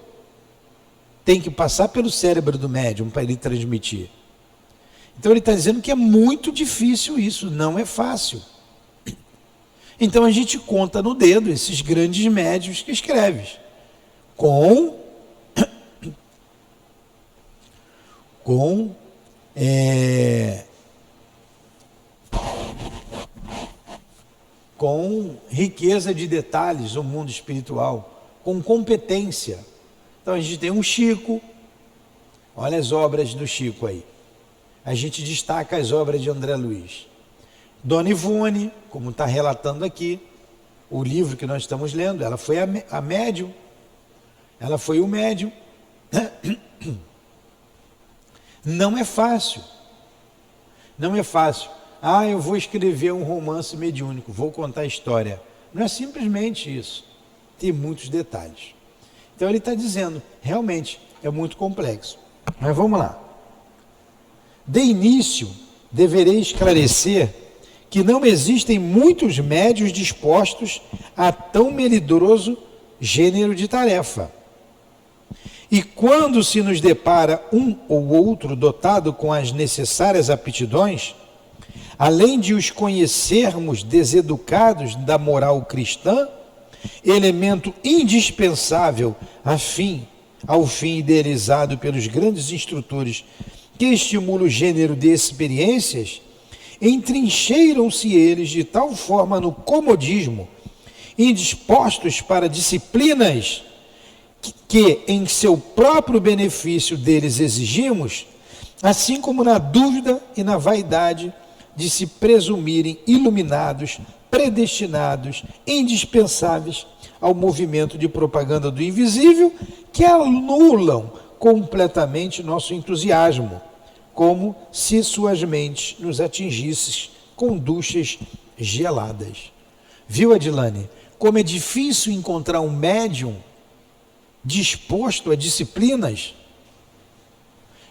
tem que passar pelo cérebro do médium para ele transmitir. Então ele está dizendo que é muito difícil isso, não é fácil. Então a gente conta no dedo esses grandes médiuns que escrevem, com riqueza de detalhes no mundo espiritual, com competência. Então a gente tem um Chico, olha as obras do Chico aí. A gente destaca as obras de André Luiz. Dona Ivone, como está relatando aqui, o livro que nós estamos lendo, ela foi a médium, ela foi o médium. Não é fácil, não é fácil. Ah, eu vou escrever um romance mediúnico, vou contar a história. Não é simplesmente isso, tem muitos detalhes. Então ele está dizendo, realmente é muito complexo. Mas vamos lá. De início, deverei esclarecer que não existem muitos médios dispostos a tão melindroso gênero de tarefa. E quando se nos depara um ou outro dotado com as necessárias aptidões, além de os conhecermos deseducados da moral cristã, elemento indispensável ao fim idealizado pelos grandes instrutores que estimulam o gênero de experiências, entrincheiram-se eles de tal forma no comodismo, indispostos para disciplinas que em seu próprio benefício deles exigimos, assim como na dúvida e na vaidade de se presumirem iluminados, predestinados, indispensáveis ao movimento de propaganda do invisível, que anulam completamente nosso entusiasmo, como se suas mentes nos atingissem com duchas geladas. Viu, Adilane, como é difícil encontrar um médium disposto a disciplinas,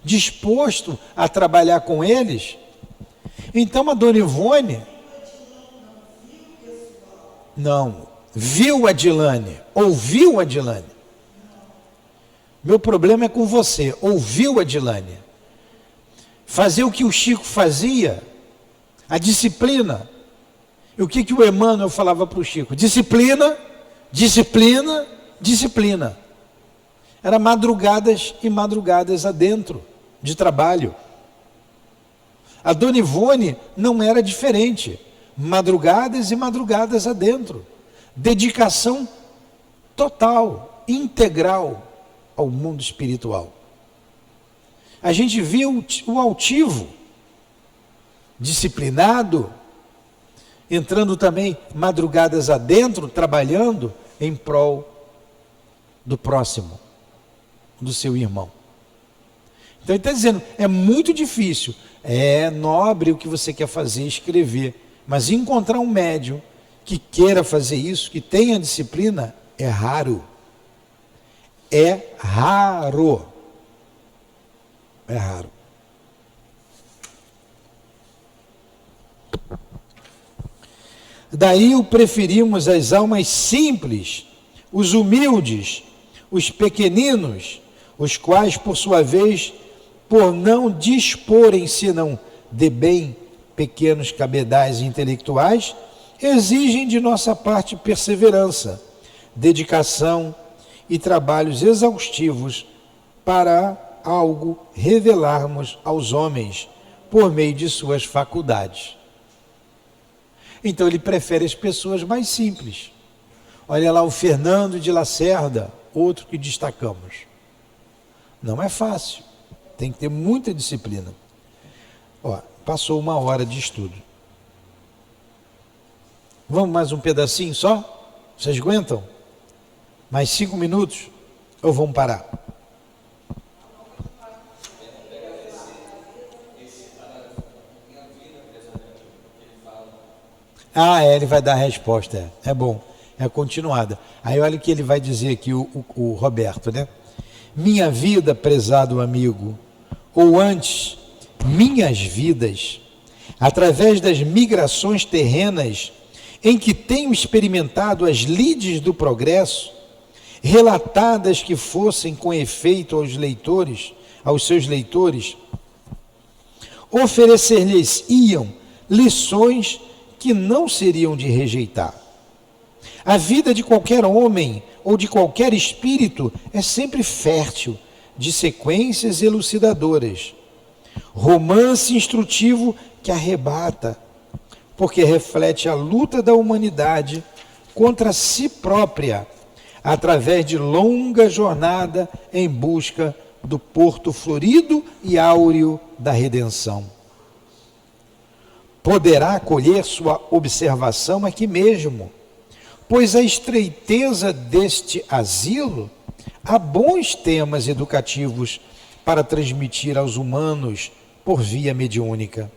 disposto a trabalhar com eles? Então a Dona Ivone não viu Adilane, ouviu Adilane. Meu problema é com você. Ouviu, Adilane? Fazer o que o Chico fazia, a disciplina. E o que o Emmanuel falava para o Chico? Disciplina, disciplina, disciplina. Era madrugadas e madrugadas adentro de trabalho. A Dona Ivone não era diferente. Madrugadas e madrugadas adentro. Dedicação total, integral ao mundo espiritual. A gente viu o altivo, disciplinado, entrando também madrugadas adentro, trabalhando em prol do próximo, do seu irmão. Então ele está dizendo, é muito difícil, é nobre o que você quer fazer, escrever, mas encontrar um médium que queira fazer isso, que tenha disciplina, é raro. É raro. É raro. Daí o preferimos as almas simples, os humildes, os pequeninos, os quais, por sua vez, por não disporem senão de bem pequenos cabedais intelectuais, exigem de nossa parte perseverança, dedicação e trabalhos exaustivos para algo revelarmos aos homens por meio de suas faculdades. Então ele prefere as pessoas mais simples. Olha lá o Fernando de Lacerda, outro que destacamos. Não é fácil, tem que ter muita disciplina. Ó, passou 1 hora de estudo. Vamos mais um pedacinho só? Vocês aguentam? Mais 5 minutos? Ou vamos parar? Ele vai dar a resposta, é bom, é a continuada. Aí olha o que ele vai dizer aqui, o Roberto, né? Minha vida, prezado amigo, ou antes, minhas vidas, através das migrações terrenas em que tenho experimentado as lides do progresso, relatadas que fossem com efeito aos leitores, aos seus leitores, oferecer-lhes-iam lições que não seriam de rejeitar. A vida de qualquer homem ou de qualquer espírito é sempre fértil de sequências elucidadoras. Romance instrutivo que arrebata, porque reflete a luta da humanidade contra si própria, através de longa jornada em busca do porto florido e áureo da redenção. Poderá colher sua observação aqui mesmo, pois a estreiteza deste asilo há bons temas educativos para transmitir aos humanos por via mediúnica.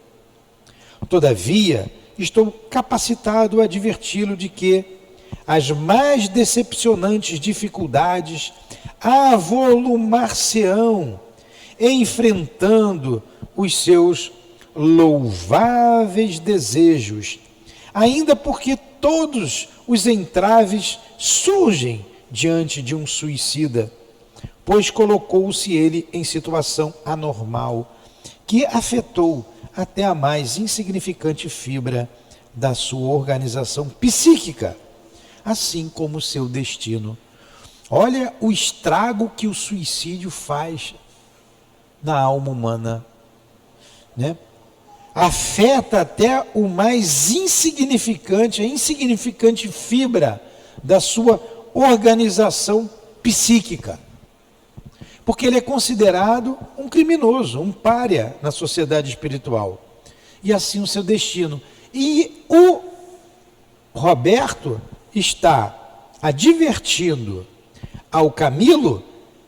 Todavia, estou capacitado a adverti-lo de que as mais decepcionantes dificuldades avolumar-se-ão, enfrentando os seus louváveis desejos, ainda porque todos os entraves surgem diante de um suicida, pois colocou-se ele em situação anormal, que afetou até a mais insignificante fibra da sua organização psíquica, assim como o seu destino. Olha o estrago que o suicídio faz na alma humana, né? Afeta até o mais insignificante, a insignificante fibra da sua organização psíquica. Porque ele é considerado um criminoso, um pária na sociedade espiritual. E assim o seu destino. E o Roberto está advertindo ao Camilo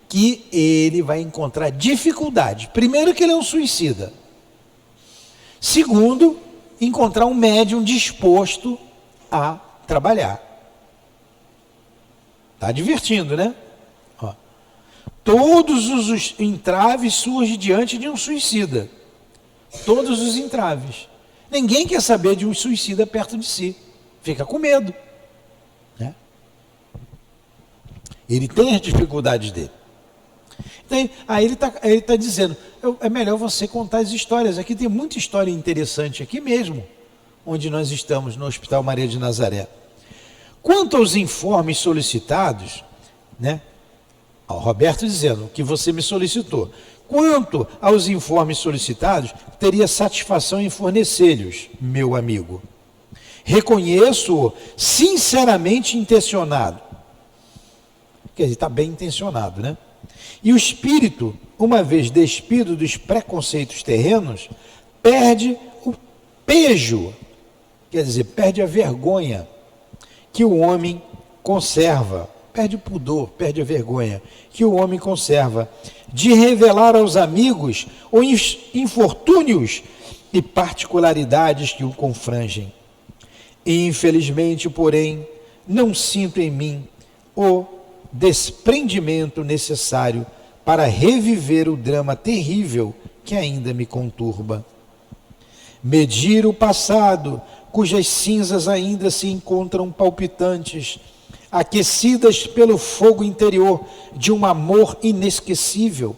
que ele vai encontrar dificuldade. Primeiro, que ele é um suicida. Segundo, encontrar um médium disposto a trabalhar. Está advertindo, né? Ó. Todos os entraves surgem diante de um suicida. Todos os entraves. Ninguém quer saber de um suicida perto de si. Fica com medo, né? Ele tem as dificuldades dele. Aí ele tá dizendo, é melhor você contar as histórias. Aqui tem muita história interessante, aqui mesmo, onde nós estamos, no Hospital Maria de Nazaré. Quanto aos informes solicitados, né? O Roberto dizendo que você me solicitou. Quanto aos informes solicitados, teria satisfação em fornecê-los, meu amigo. Reconheço-o sinceramente intencionado. Quer dizer, está bem intencionado, né? E o espírito, uma vez despido dos preconceitos terrenos, perde o pejo, quer dizer, perde a vergonha que o homem conserva, perde o pudor, perde a vergonha que o homem conserva de revelar aos amigos os infortúnios e particularidades que o confrangem. E, infelizmente, porém, não sinto em mim o desprendimento necessário para reviver o drama terrível que ainda me conturba. Medir o passado, cujas cinzas ainda se encontram palpitantes, aquecidas pelo fogo interior de um amor inesquecível,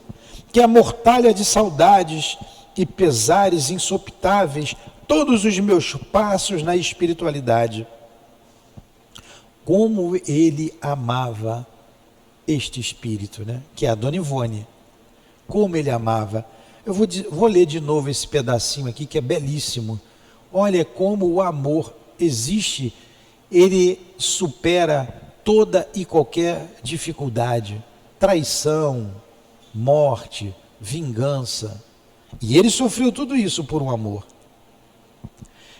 que amortalha de saudades e pesares insopitáveis todos os meus passos na espiritualidade. Como ele amava este espírito, né? Que é a Dona Ivone. Como ele amava. Eu vou ler de novo esse pedacinho aqui, que é belíssimo. Olha como o amor existe, ele supera toda e qualquer dificuldade, traição, morte, vingança. E ele sofreu tudo isso por um amor.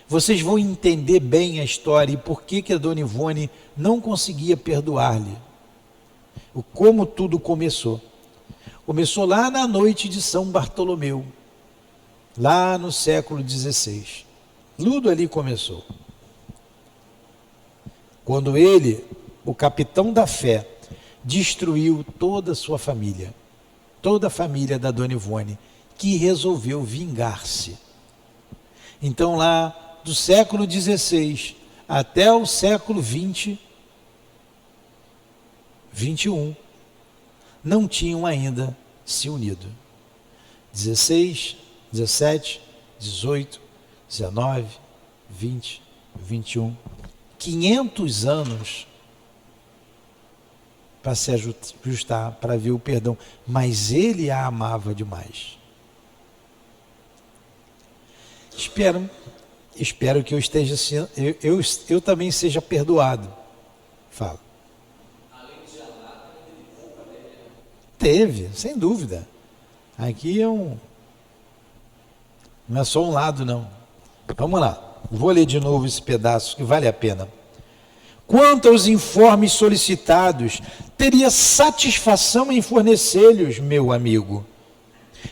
Vocês vão entender bem a história e por que a Dona Ivone não conseguia perdoar-lhe. Como tudo começou. Começou lá na noite de São Bartolomeu, lá no século XVI. Tudo ali começou. Quando ele, o capitão da fé, destruiu toda a sua família, toda a família da Dona Ivone, que resolveu vingar-se. Então lá do século XVI até o século XX, 21, não tinham ainda se unido. 16, 17, 18, 19, 20, 21, 500 anos para se ajustar, para ver o perdão, mas ele a amava demais. Espero que eu esteja sendo, eu também seja perdoado. Fala. Teve, sem dúvida. Aqui não é só um lado, não. Vamos lá, vou ler de novo esse pedaço que vale a pena. Quanto aos informes solicitados, teria satisfação em fornecê-los, meu amigo.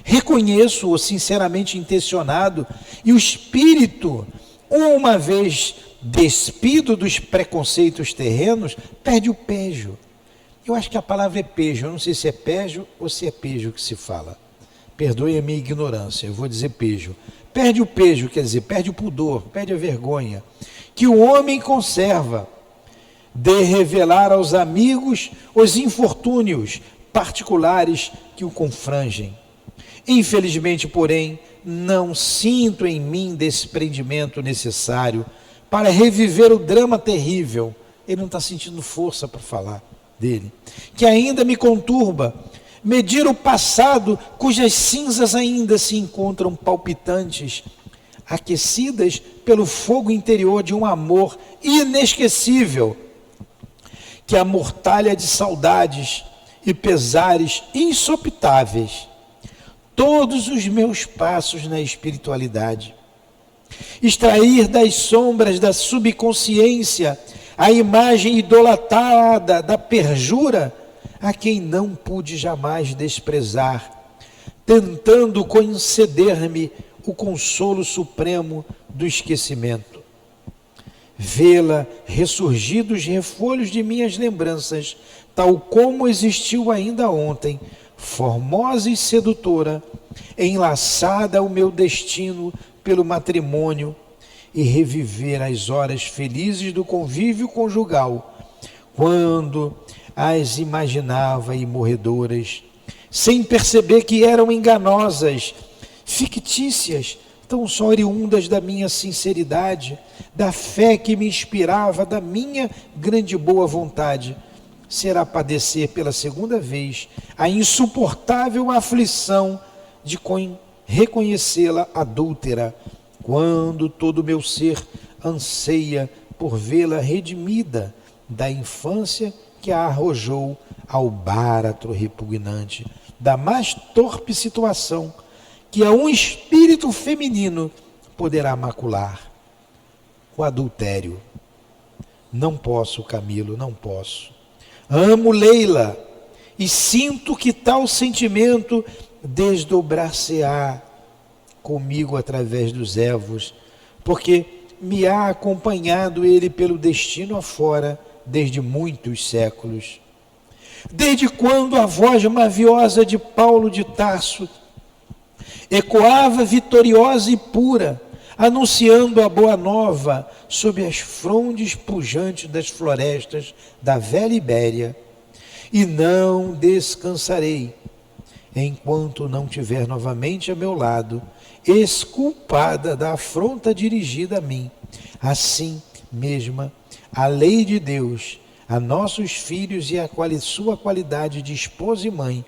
Reconheço-o sinceramente intencionado, e o espírito, uma vez despido dos preconceitos terrenos, perde o pejo. Eu acho que a palavra é pejo, eu não sei se é pejo ou se é pejo que se fala. Perdoe a minha ignorância, eu vou dizer pejo. Perde o pejo, quer dizer, perde o pudor, perde a vergonha, que o homem conserva de revelar aos amigos os infortúnios particulares que o confrangem. Infelizmente, porém, não sinto em mim desprendimento necessário para reviver o drama terrível. Ele não está sentindo força para falar dele, que ainda me conturba, medir o passado, cujas cinzas ainda se encontram palpitantes, aquecidas pelo fogo interior de um amor inesquecível, que amortalha de saudades e pesares insopitáveis todos os meus passos na espiritualidade. Extrair das sombras da subconsciência a imagem idolatrada da perjura, a quem não pude jamais desprezar, tentando conceder-me o consolo supremo do esquecimento. Vê-la ressurgir dos refolhos de minhas lembranças, tal como existiu ainda ontem, formosa e sedutora, enlaçada ao meu destino pelo matrimônio, e reviver as horas felizes do convívio conjugal, quando as imaginava imorredoras, sem perceber que eram enganosas, fictícias, tão só oriundas da minha sinceridade, da fé que me inspirava, da minha grande boa vontade, será padecer pela segunda vez a insuportável aflição de reconhecê-la adúltera, quando todo o meu ser anseia por vê-la redimida da infância que a arrojou ao báratro repugnante da mais torpe situação que a um espírito feminino poderá macular: o adultério. Não posso, Camilo, não posso. Amo Leila e sinto que tal sentimento desdobrar-se-á comigo através dos evos, porque me há acompanhado ele pelo destino afora desde muitos séculos. Desde quando a voz maviosa de Paulo de Tarso ecoava vitoriosa e pura, anunciando a boa nova sob as frondes pujantes das florestas da velha Ibéria, e não descansarei enquanto não tiver novamente a meu lado, exculpada da afronta dirigida a mim. Assim mesma, a lei de Deus, a nossos filhos e a sua qualidade de esposa e mãe,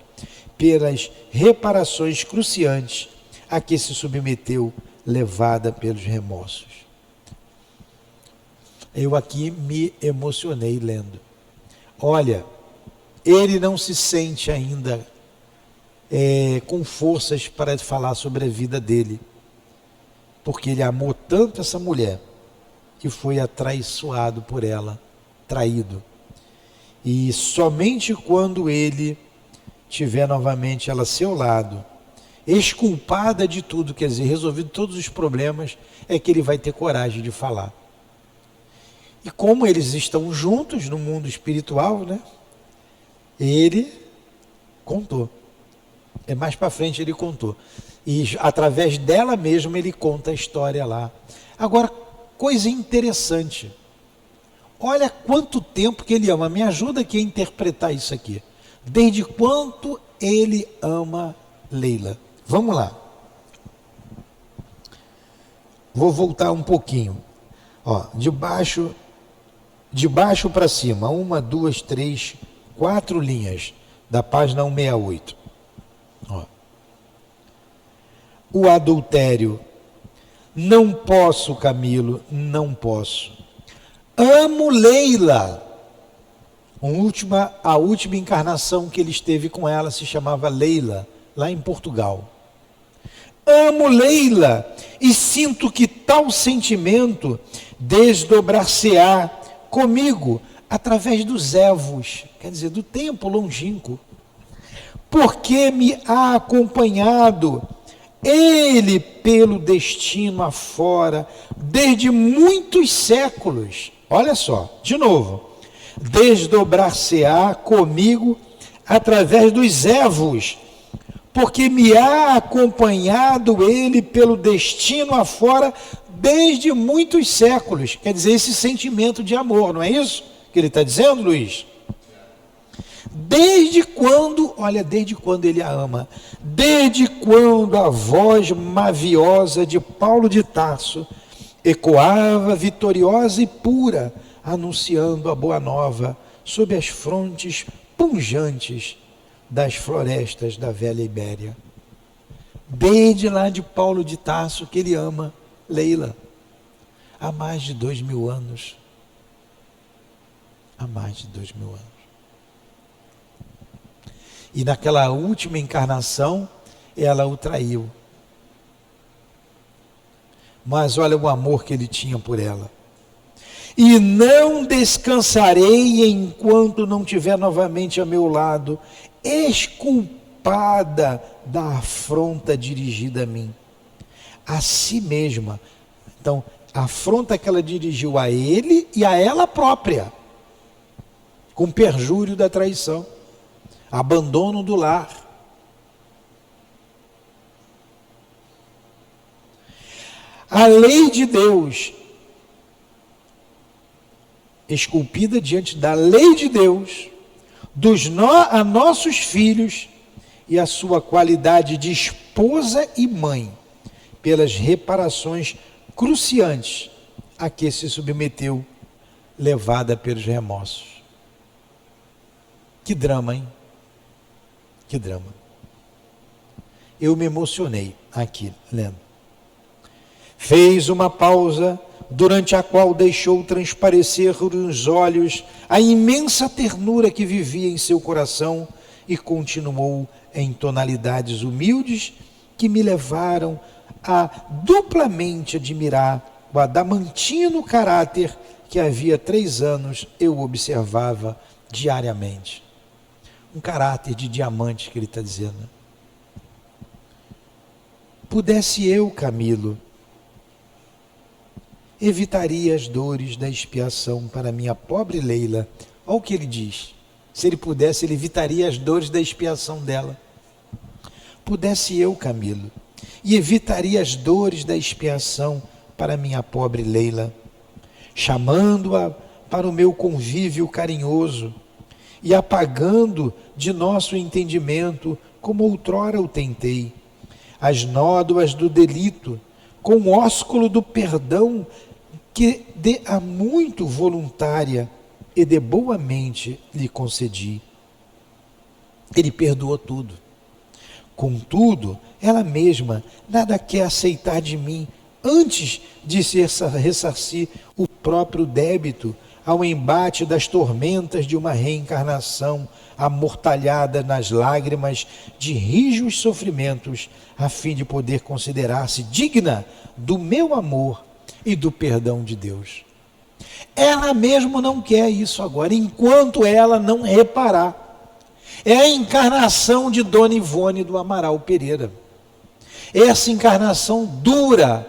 pelas reparações cruciantes a que se submeteu, levada pelos remorsos. Eu aqui me emocionei lendo. Olha, ele não se sente ainda com forças para falar sobre a vida dele, porque ele amou tanto essa mulher que foi atraiçoado por ela, traído. E somente quando ele tiver novamente ela a seu lado, exculpada de tudo, quer dizer, resolvido todos os problemas, é que ele vai ter coragem de falar. E como eles estão juntos no mundo espiritual, né? Ele contou. Mais para frente ele contou. E através dela mesma ele conta a história lá. Agora, coisa interessante. Olha quanto tempo que ele ama. Me ajuda aqui a interpretar isso aqui. Desde quanto ele ama Leila? Vamos lá. Vou voltar um pouquinho. Ó, de baixo para cima. 1, 2, 3, 4 linhas da página 168. Ó. O adultério. Não posso, Camilo, não posso. Amo Leila. A última encarnação que ele esteve com ela se chamava Leila, lá em Portugal. Amo Leila e sinto que tal sentimento desdobrar-se-á comigo através dos evos, quer dizer, do tempo longínquo, porque me há acompanhado ele pelo destino afora desde muitos séculos. Olha só, de novo, desdobrar-se-á comigo através dos evos, porque me há acompanhado ele pelo destino afora desde muitos séculos. Quer dizer, esse sentimento de amor, não é isso que ele está dizendo, Luiz? Desde quando, olha, desde quando ele a ama, desde quando a voz maviosa de Paulo de Tarso ecoava vitoriosa e pura, anunciando a boa nova sob as frontes pujantes das florestas da velha Ibéria. Desde lá de Paulo de Tarso que ele ama Leila, há mais de 2000 anos. Há mais de 2000 anos. E naquela última encarnação, ela o traiu. Mas olha o amor que ele tinha por ela. E não descansarei enquanto não tiver novamente a meu lado, exculpada da afronta dirigida a mim, a si mesma. Então, a afronta que ela dirigiu a ele e a ela própria, com perjúrio da traição, abandono do lar. A lei de Deus, esculpida diante da lei de Deus, a nossos filhos e a sua qualidade de esposa e mãe, pelas reparações cruciantes a que se submeteu, levada pelos remorsos. Que drama, hein? Que drama. Eu me emocionei aqui, lendo. Fez uma pausa, durante a qual deixou transparecer nos olhos a imensa ternura que vivia em seu coração e continuou em tonalidades humildes que me levaram a duplamente admirar o adamantino caráter que havia 3 anos eu observava diariamente. Um caráter de diamante que ele está dizendo. Pudesse eu, Camilo, evitaria as dores da expiação para minha pobre Leila. Olha o que ele diz. Se ele pudesse, ele evitaria as dores da expiação dela. Pudesse eu, Camilo, e evitaria as dores da expiação para minha pobre Leila, chamando-a para o meu convívio carinhoso e apagando de nosso entendimento, como outrora o tentei, as nódoas do delito, com o ósculo do perdão que de a muito voluntária e de boa mente lhe concedi. Ele perdoou tudo. Contudo, ela mesma nada quer aceitar de mim antes de se ressarcir o próprio débito ao embate das tormentas de uma reencarnação amortalhada nas lágrimas de rijos sofrimentos, a fim de poder considerar-se digna do meu amor e do perdão de Deus. Ela mesmo não quer isso agora, enquanto ela não reparar. É a encarnação de Dona Ivone do Amaral Pereira. Essa encarnação dura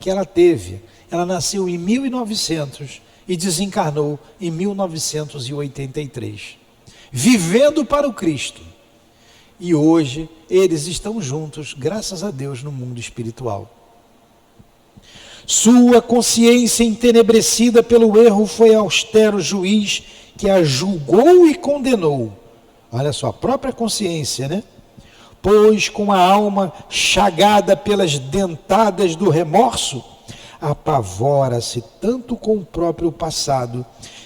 que ela teve. Ela nasceu em 1900 e desencarnou em 1983. Vivendo para o Cristo. E hoje eles estão juntos, graças a Deus, no mundo espiritual. Sua consciência entenebrecida pelo erro foi austero juiz que a julgou e condenou. Olha só, a própria consciência, né? Pois com a alma chagada pelas dentadas do remorso, apavora-se tanto com o próprio passado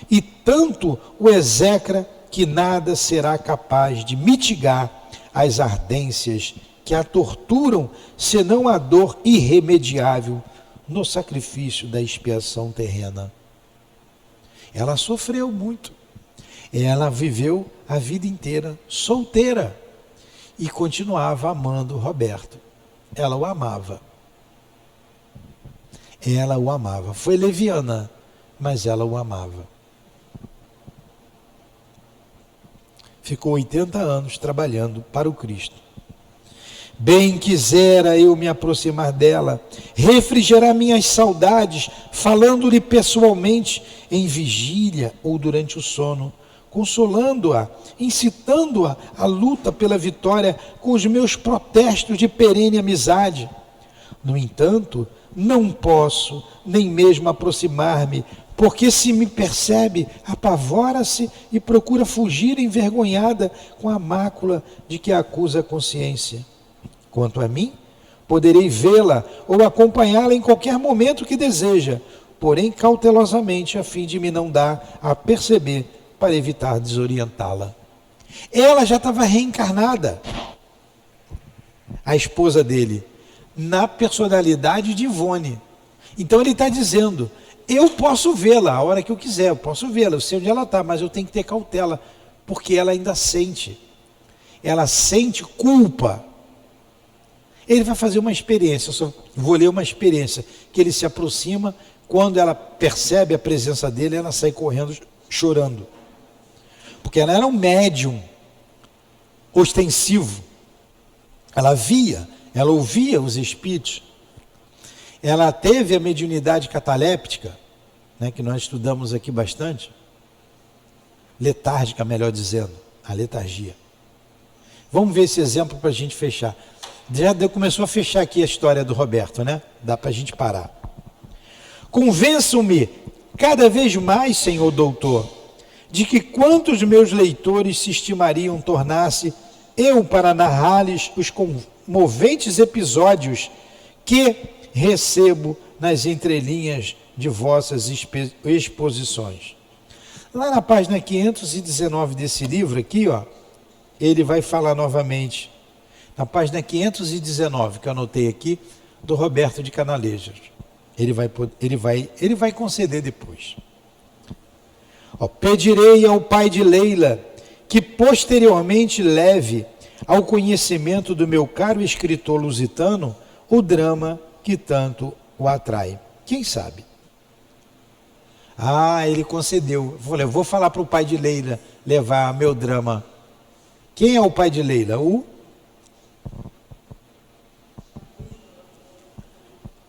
e tanto o execra que nada será capaz de mitigar as ardências que a torturam, senão a dor irremediável no sacrifício da expiação terrena. Ela sofreu muito. Ela viveu a vida inteira solteira e continuava amando o Roberto. Ela o amava. Ela o amava. Foi leviana, mas ela o amava. Ficou 80 anos trabalhando para o Cristo. Bem quisera eu me aproximar dela, refrigerar minhas saudades, falando-lhe pessoalmente em vigília ou durante o sono, consolando-a, incitando-a à luta pela vitória com os meus protestos de perene amizade. No entanto, não posso nem mesmo aproximar-me, porque se me percebe, apavora-se e procura fugir envergonhada com a mácula de que acusa a consciência. Quanto a mim, poderei vê-la ou acompanhá-la em qualquer momento que deseja, porém cautelosamente, a fim de me não dar a perceber, para evitar desorientá-la. Ela já estava reencarnada, a esposa dele, na personalidade de Ivone. Então ele está dizendo, eu posso vê-la a hora que eu quiser, eu posso vê-la, eu sei onde ela está, mas eu tenho que ter cautela, porque ela ainda sente. Ela sente culpa. Ele vai fazer uma experiência, eu só vou ler uma experiência, que ele se aproxima, quando ela percebe a presença dele, ela sai correndo, chorando. Porque ela era um médium ostensivo. Ela via, ela ouvia os espíritos. Ela teve a mediunidade cataléptica, né, que nós estudamos aqui bastante. Letárgica, melhor dizendo, a letargia. Vamos ver esse exemplo para a gente fechar. Já começou a fechar aqui a história do Roberto, né? Dá para a gente parar. Convençam-me cada vez mais, senhor doutor, de que quantos meus leitores se estimariam tornar-se eu para narrar-lhes os comoventes episódios que recebo nas entrelinhas de vossas exposições. Lá na página 519 desse livro aqui, ó, ele vai falar novamente, na página 519, que eu anotei aqui, do Roberto de Canalejas. Ele vai conceder depois. Ó, pedirei ao pai de Leila que posteriormente leve ao conhecimento do meu caro escritor lusitano o drama que tanto o atrai. Quem sabe? Ele concedeu. Eu vou falar para o pai de Leila levar meu drama. Quem é o pai de Leila? O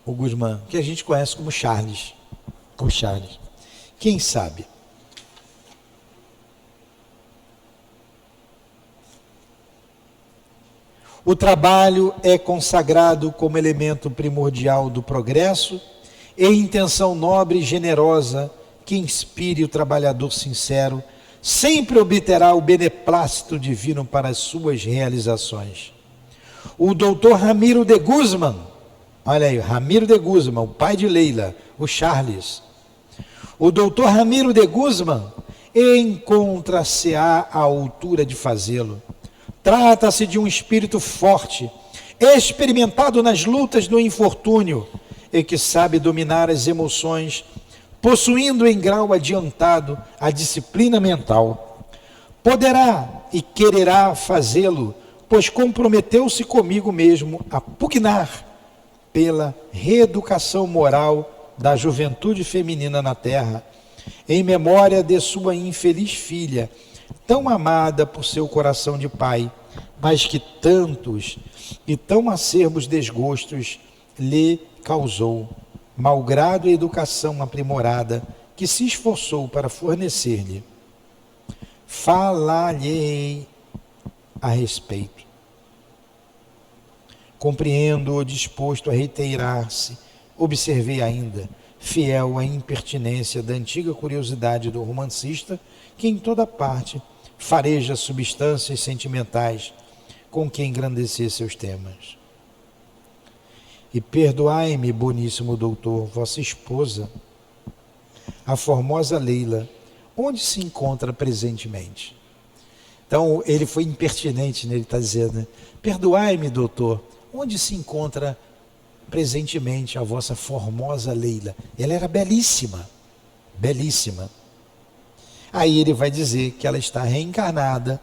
Guzmán, que a gente conhece como Charles. Quem sabe? O trabalho é consagrado como elemento primordial do progresso e intenção nobre e generosa que inspire o trabalhador sincero sempre obterá o beneplácito divino para as suas realizações. O doutor Ramiro de Guzmán, olha aí, Ramiro de Guzmán, o pai de Leila, o Charles. O doutor Ramiro de Guzmán encontra-se à altura de fazê-lo. Trata-se de um espírito forte, experimentado nas lutas do infortúnio e que sabe dominar as emoções, possuindo em grau adiantado a disciplina mental. Poderá e quererá fazê-lo, pois comprometeu-se comigo mesmo a pugnar pela reeducação moral da juventude feminina na terra, em memória de sua infeliz filha, tão amada por seu coração de pai, mas que tantos e tão acerbos desgostos lhe causou, malgrado a educação aprimorada que se esforçou para fornecer-lhe. Falar-lhe a respeito. Compreendo-o disposto a reiterar-se, observei ainda, fiel à impertinência da antiga curiosidade do romancista, que em toda parte fareja substâncias sentimentais com que engrandecer seus temas. E perdoai-me, boníssimo doutor, vossa esposa, a formosa Leila, onde se encontra presentemente? Então, ele foi impertinente, né? Ele está dizendo, né? Perdoai-me, doutor, onde se encontra presentemente a vossa formosa Leila? Ela era belíssima, belíssima. Aí ele vai dizer que ela está reencarnada,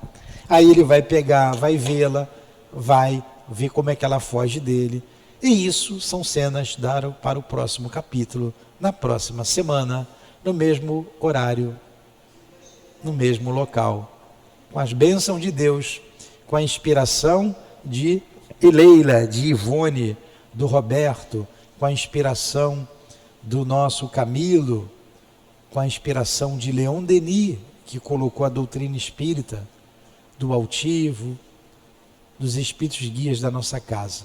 aí ele vai pegar, vai vê-la, vai ver como é que ela foge dele. E isso são cenas para o próximo capítulo, na próxima semana, no mesmo horário, no mesmo local, com as bênçãos de Deus, com a inspiração de Leila, de Ivone, do Roberto, com a inspiração do nosso Camilo, com a inspiração de Leon Denis, que colocou a doutrina espírita, do altivo, dos espíritos guias da nossa casa,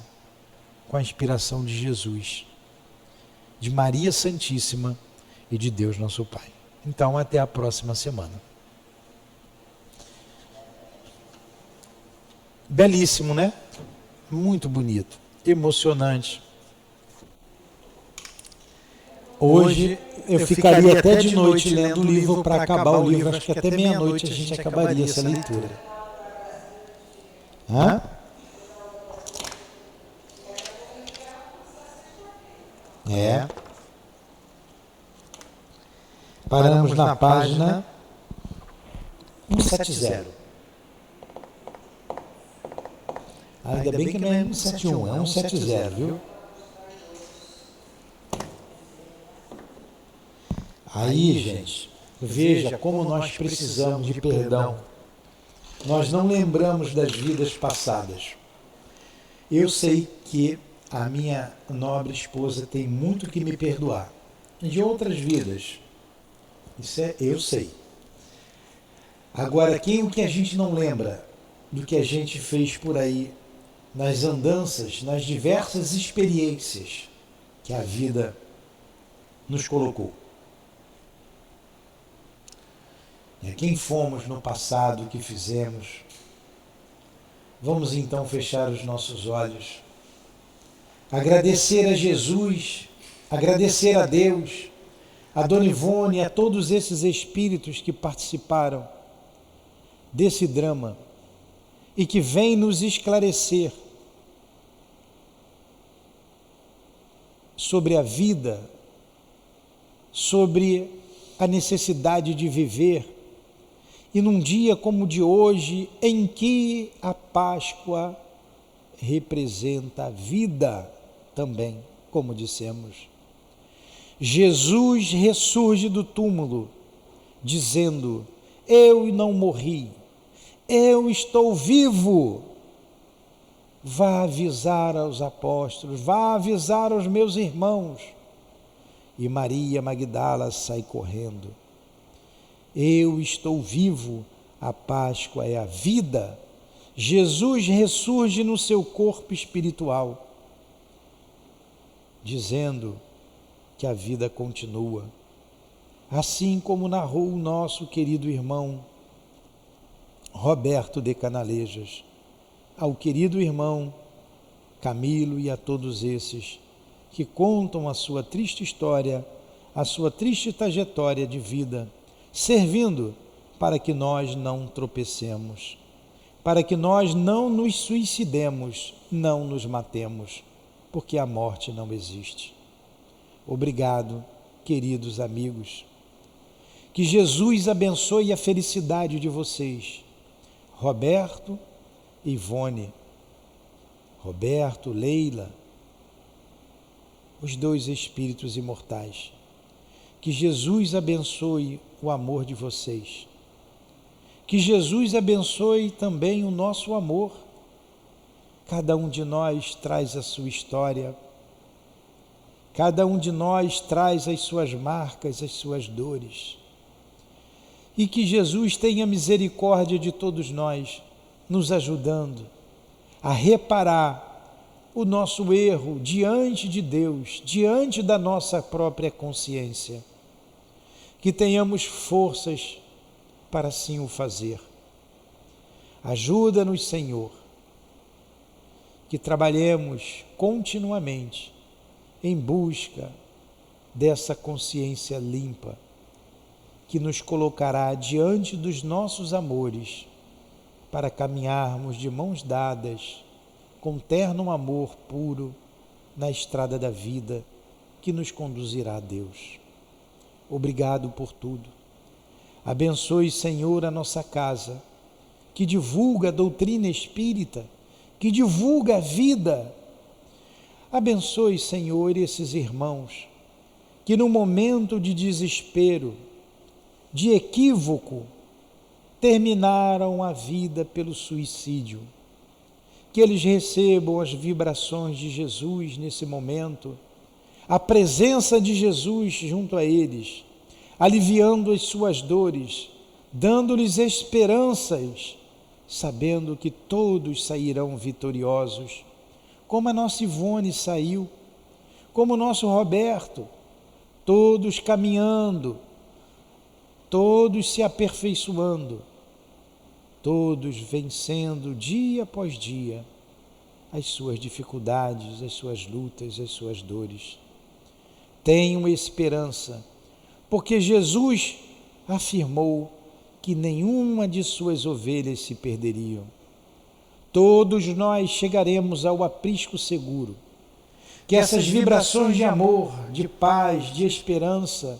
com a inspiração de Jesus, de Maria Santíssima e de Deus nosso Pai. Então, até a próxima semana. Belíssimo, né? Muito bonito, emocionante. Hoje eu ficaria até de noite lendo o livro para acabar o livro, acho que até meia-noite a gente acabaria essa leitura. Hã? É. Paramos na página 170. Ainda bem que não é 171, é 170, viu? Aí, gente, veja como nós precisamos de perdão. Nós não lembramos das vidas passadas. Eu sei que a minha nobre esposa tem muito que me perdoar. De outras vidas. Isso eu sei. Agora, o que a gente não lembra do que a gente fez por aí, nas andanças, nas diversas experiências que a vida nos colocou? Quem fomos no passado, o que fizemos? Vamos então fechar os nossos olhos, agradecer a Jesus, agradecer a Deus, a Dona Ivone, a todos esses espíritos que participaram desse drama e que vêm nos esclarecer sobre a vida, sobre a necessidade de viver. E num dia como o de hoje, em que a Páscoa representa a vida também, como dissemos, Jesus ressurge do túmulo, dizendo: eu não morri, eu estou vivo. Vá avisar aos apóstolos, vá avisar aos meus irmãos. E Maria Magdala sai correndo. Eu estou vivo, a Páscoa é a vida. Jesus ressurge no seu corpo espiritual, dizendo que a vida continua. Assim como narrou o nosso querido irmão Roberto de Canalejas, ao querido irmão Camilo e a todos esses que contam a sua triste história, a sua triste trajetória de vida, servindo para que nós não tropecemos, para que nós não nos suicidemos, não nos matemos, porque a morte não existe. Obrigado, queridos amigos. Que Jesus abençoe a felicidade de vocês. Roberto, Ivone, Roberto, Leila, os dois espíritos imortais. Que Jesus abençoe o amor de vocês. Que Jesus abençoe também o nosso amor. Cada um de nós traz a sua história. Cada um de nós traz as suas marcas, as suas dores. E que Jesus tenha misericórdia de todos nós, nos ajudando a reparar o nosso erro diante de Deus, diante da nossa própria consciência. Que tenhamos forças para assim o fazer. Ajuda-nos, Senhor, que trabalhemos continuamente em busca dessa consciência limpa, que nos colocará diante dos nossos amores, para caminharmos de mãos dadas, com terno amor puro, na estrada da vida, que nos conduzirá a Deus. Obrigado por tudo. Abençoe, Senhor, a nossa casa, que divulga a doutrina espírita, que divulga a vida. Abençoe, Senhor, esses irmãos, que no momento de desespero, de equívoco, terminaram a vida pelo suicídio. Que eles recebam as vibrações de Jesus nesse momento, a presença de Jesus junto a eles, aliviando as suas dores, dando-lhes esperanças, sabendo que todos sairão vitoriosos, como a nossa Ivone saiu, como o nosso Roberto, todos caminhando, todos se aperfeiçoando, todos vencendo dia após dia as suas dificuldades, as suas lutas, as suas dores. Tenham esperança, porque Jesus afirmou que nenhuma de suas ovelhas se perderiam. Todos nós chegaremos ao aprisco seguro. Que essas vibrações de amor, de paz, de esperança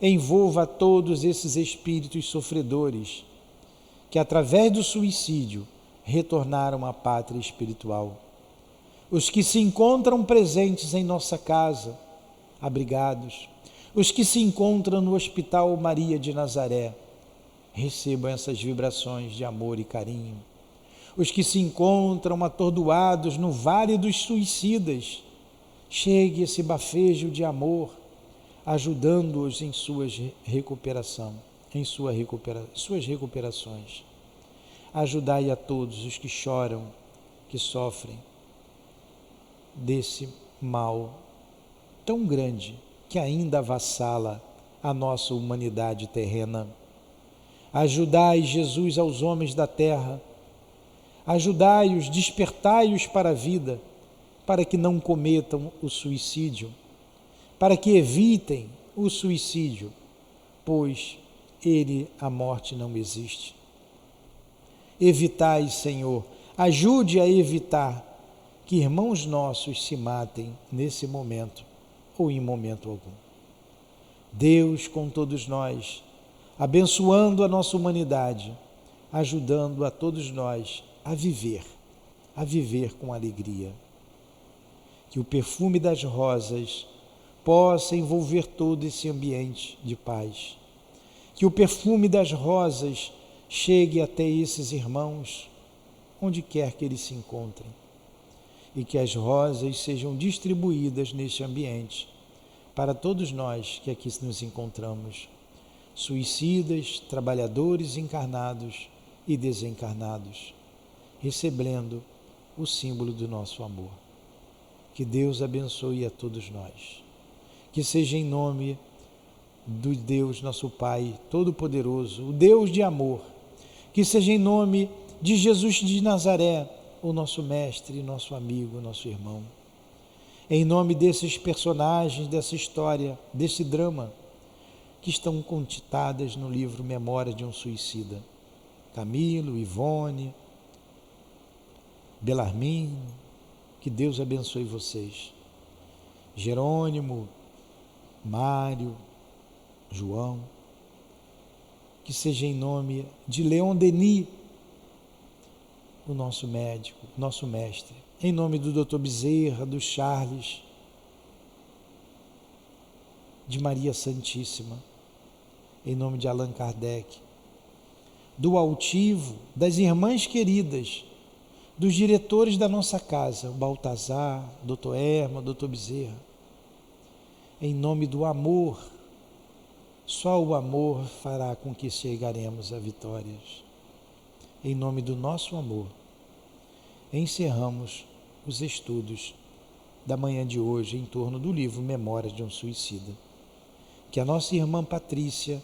envolva todos esses espíritos sofredores que, através do suicídio, retornaram à pátria espiritual. Os que se encontram presentes em nossa casa, abrigados, os que se encontram no Hospital Maria de Nazaré, recebam essas vibrações de amor e carinho. Os que se encontram atordoados no Vale dos Suicidas, chegue esse bafejo de amor, ajudando-os em suas recuperações. Ajudai a todos os que choram, que sofrem desse mal tão grande que ainda avassala a nossa humanidade terrena. Ajudai, Jesus, aos homens da terra Ajudai-os, despertai-os para a vida, para que não cometam o suicídio, para que evitem o suicídio, pois a morte não existe. Evitai, Senhor, ajude a evitar que irmãos nossos se matem nesse momento ou em momento algum. Deus com todos nós, abençoando a nossa humanidade, ajudando a todos nós a viver com alegria. Que o perfume das rosas possa envolver todo esse ambiente de paz. Que o perfume das rosas chegue até esses irmãos, onde quer que eles se encontrem. E que as rosas sejam distribuídas neste ambiente para todos nós que aqui nos encontramos, suicidas, trabalhadores encarnados e desencarnados, recebendo o símbolo do nosso amor. Que Deus abençoe a todos nós. Que seja em nome do Deus, nosso Pai Todo-Poderoso, o Deus de amor. Que seja em nome de Jesus de Nazaré, o nosso mestre, nosso amigo, nosso irmão. Em nome desses personagens, dessa história, desse drama, que estão contitadas no livro Memória de um Suicida. Camilo, Ivone, Belarmino, que Deus abençoe vocês. Jerônimo, Mário, João, que seja em nome de Leon Denis, o nosso médico, nosso mestre, em nome do Dr. Bezerra, do Charles, de Maria Santíssima, em nome de Allan Kardec, do altivo, das irmãs queridas, dos diretores da nossa casa, o Baltazar, Dr. Erma, Dr. Bezerra, em nome do amor. Só o amor fará com que chegaremos a vitórias. Em nome do nosso amor, encerramos os estudos da manhã de hoje em torno do livro Memória de um Suicida. Que a nossa irmã Patrícia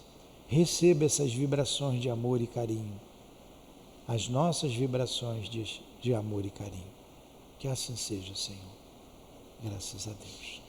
receba essas vibrações de amor e carinho, as nossas vibrações de amor e carinho. Que assim seja, Senhor. Graças a Deus.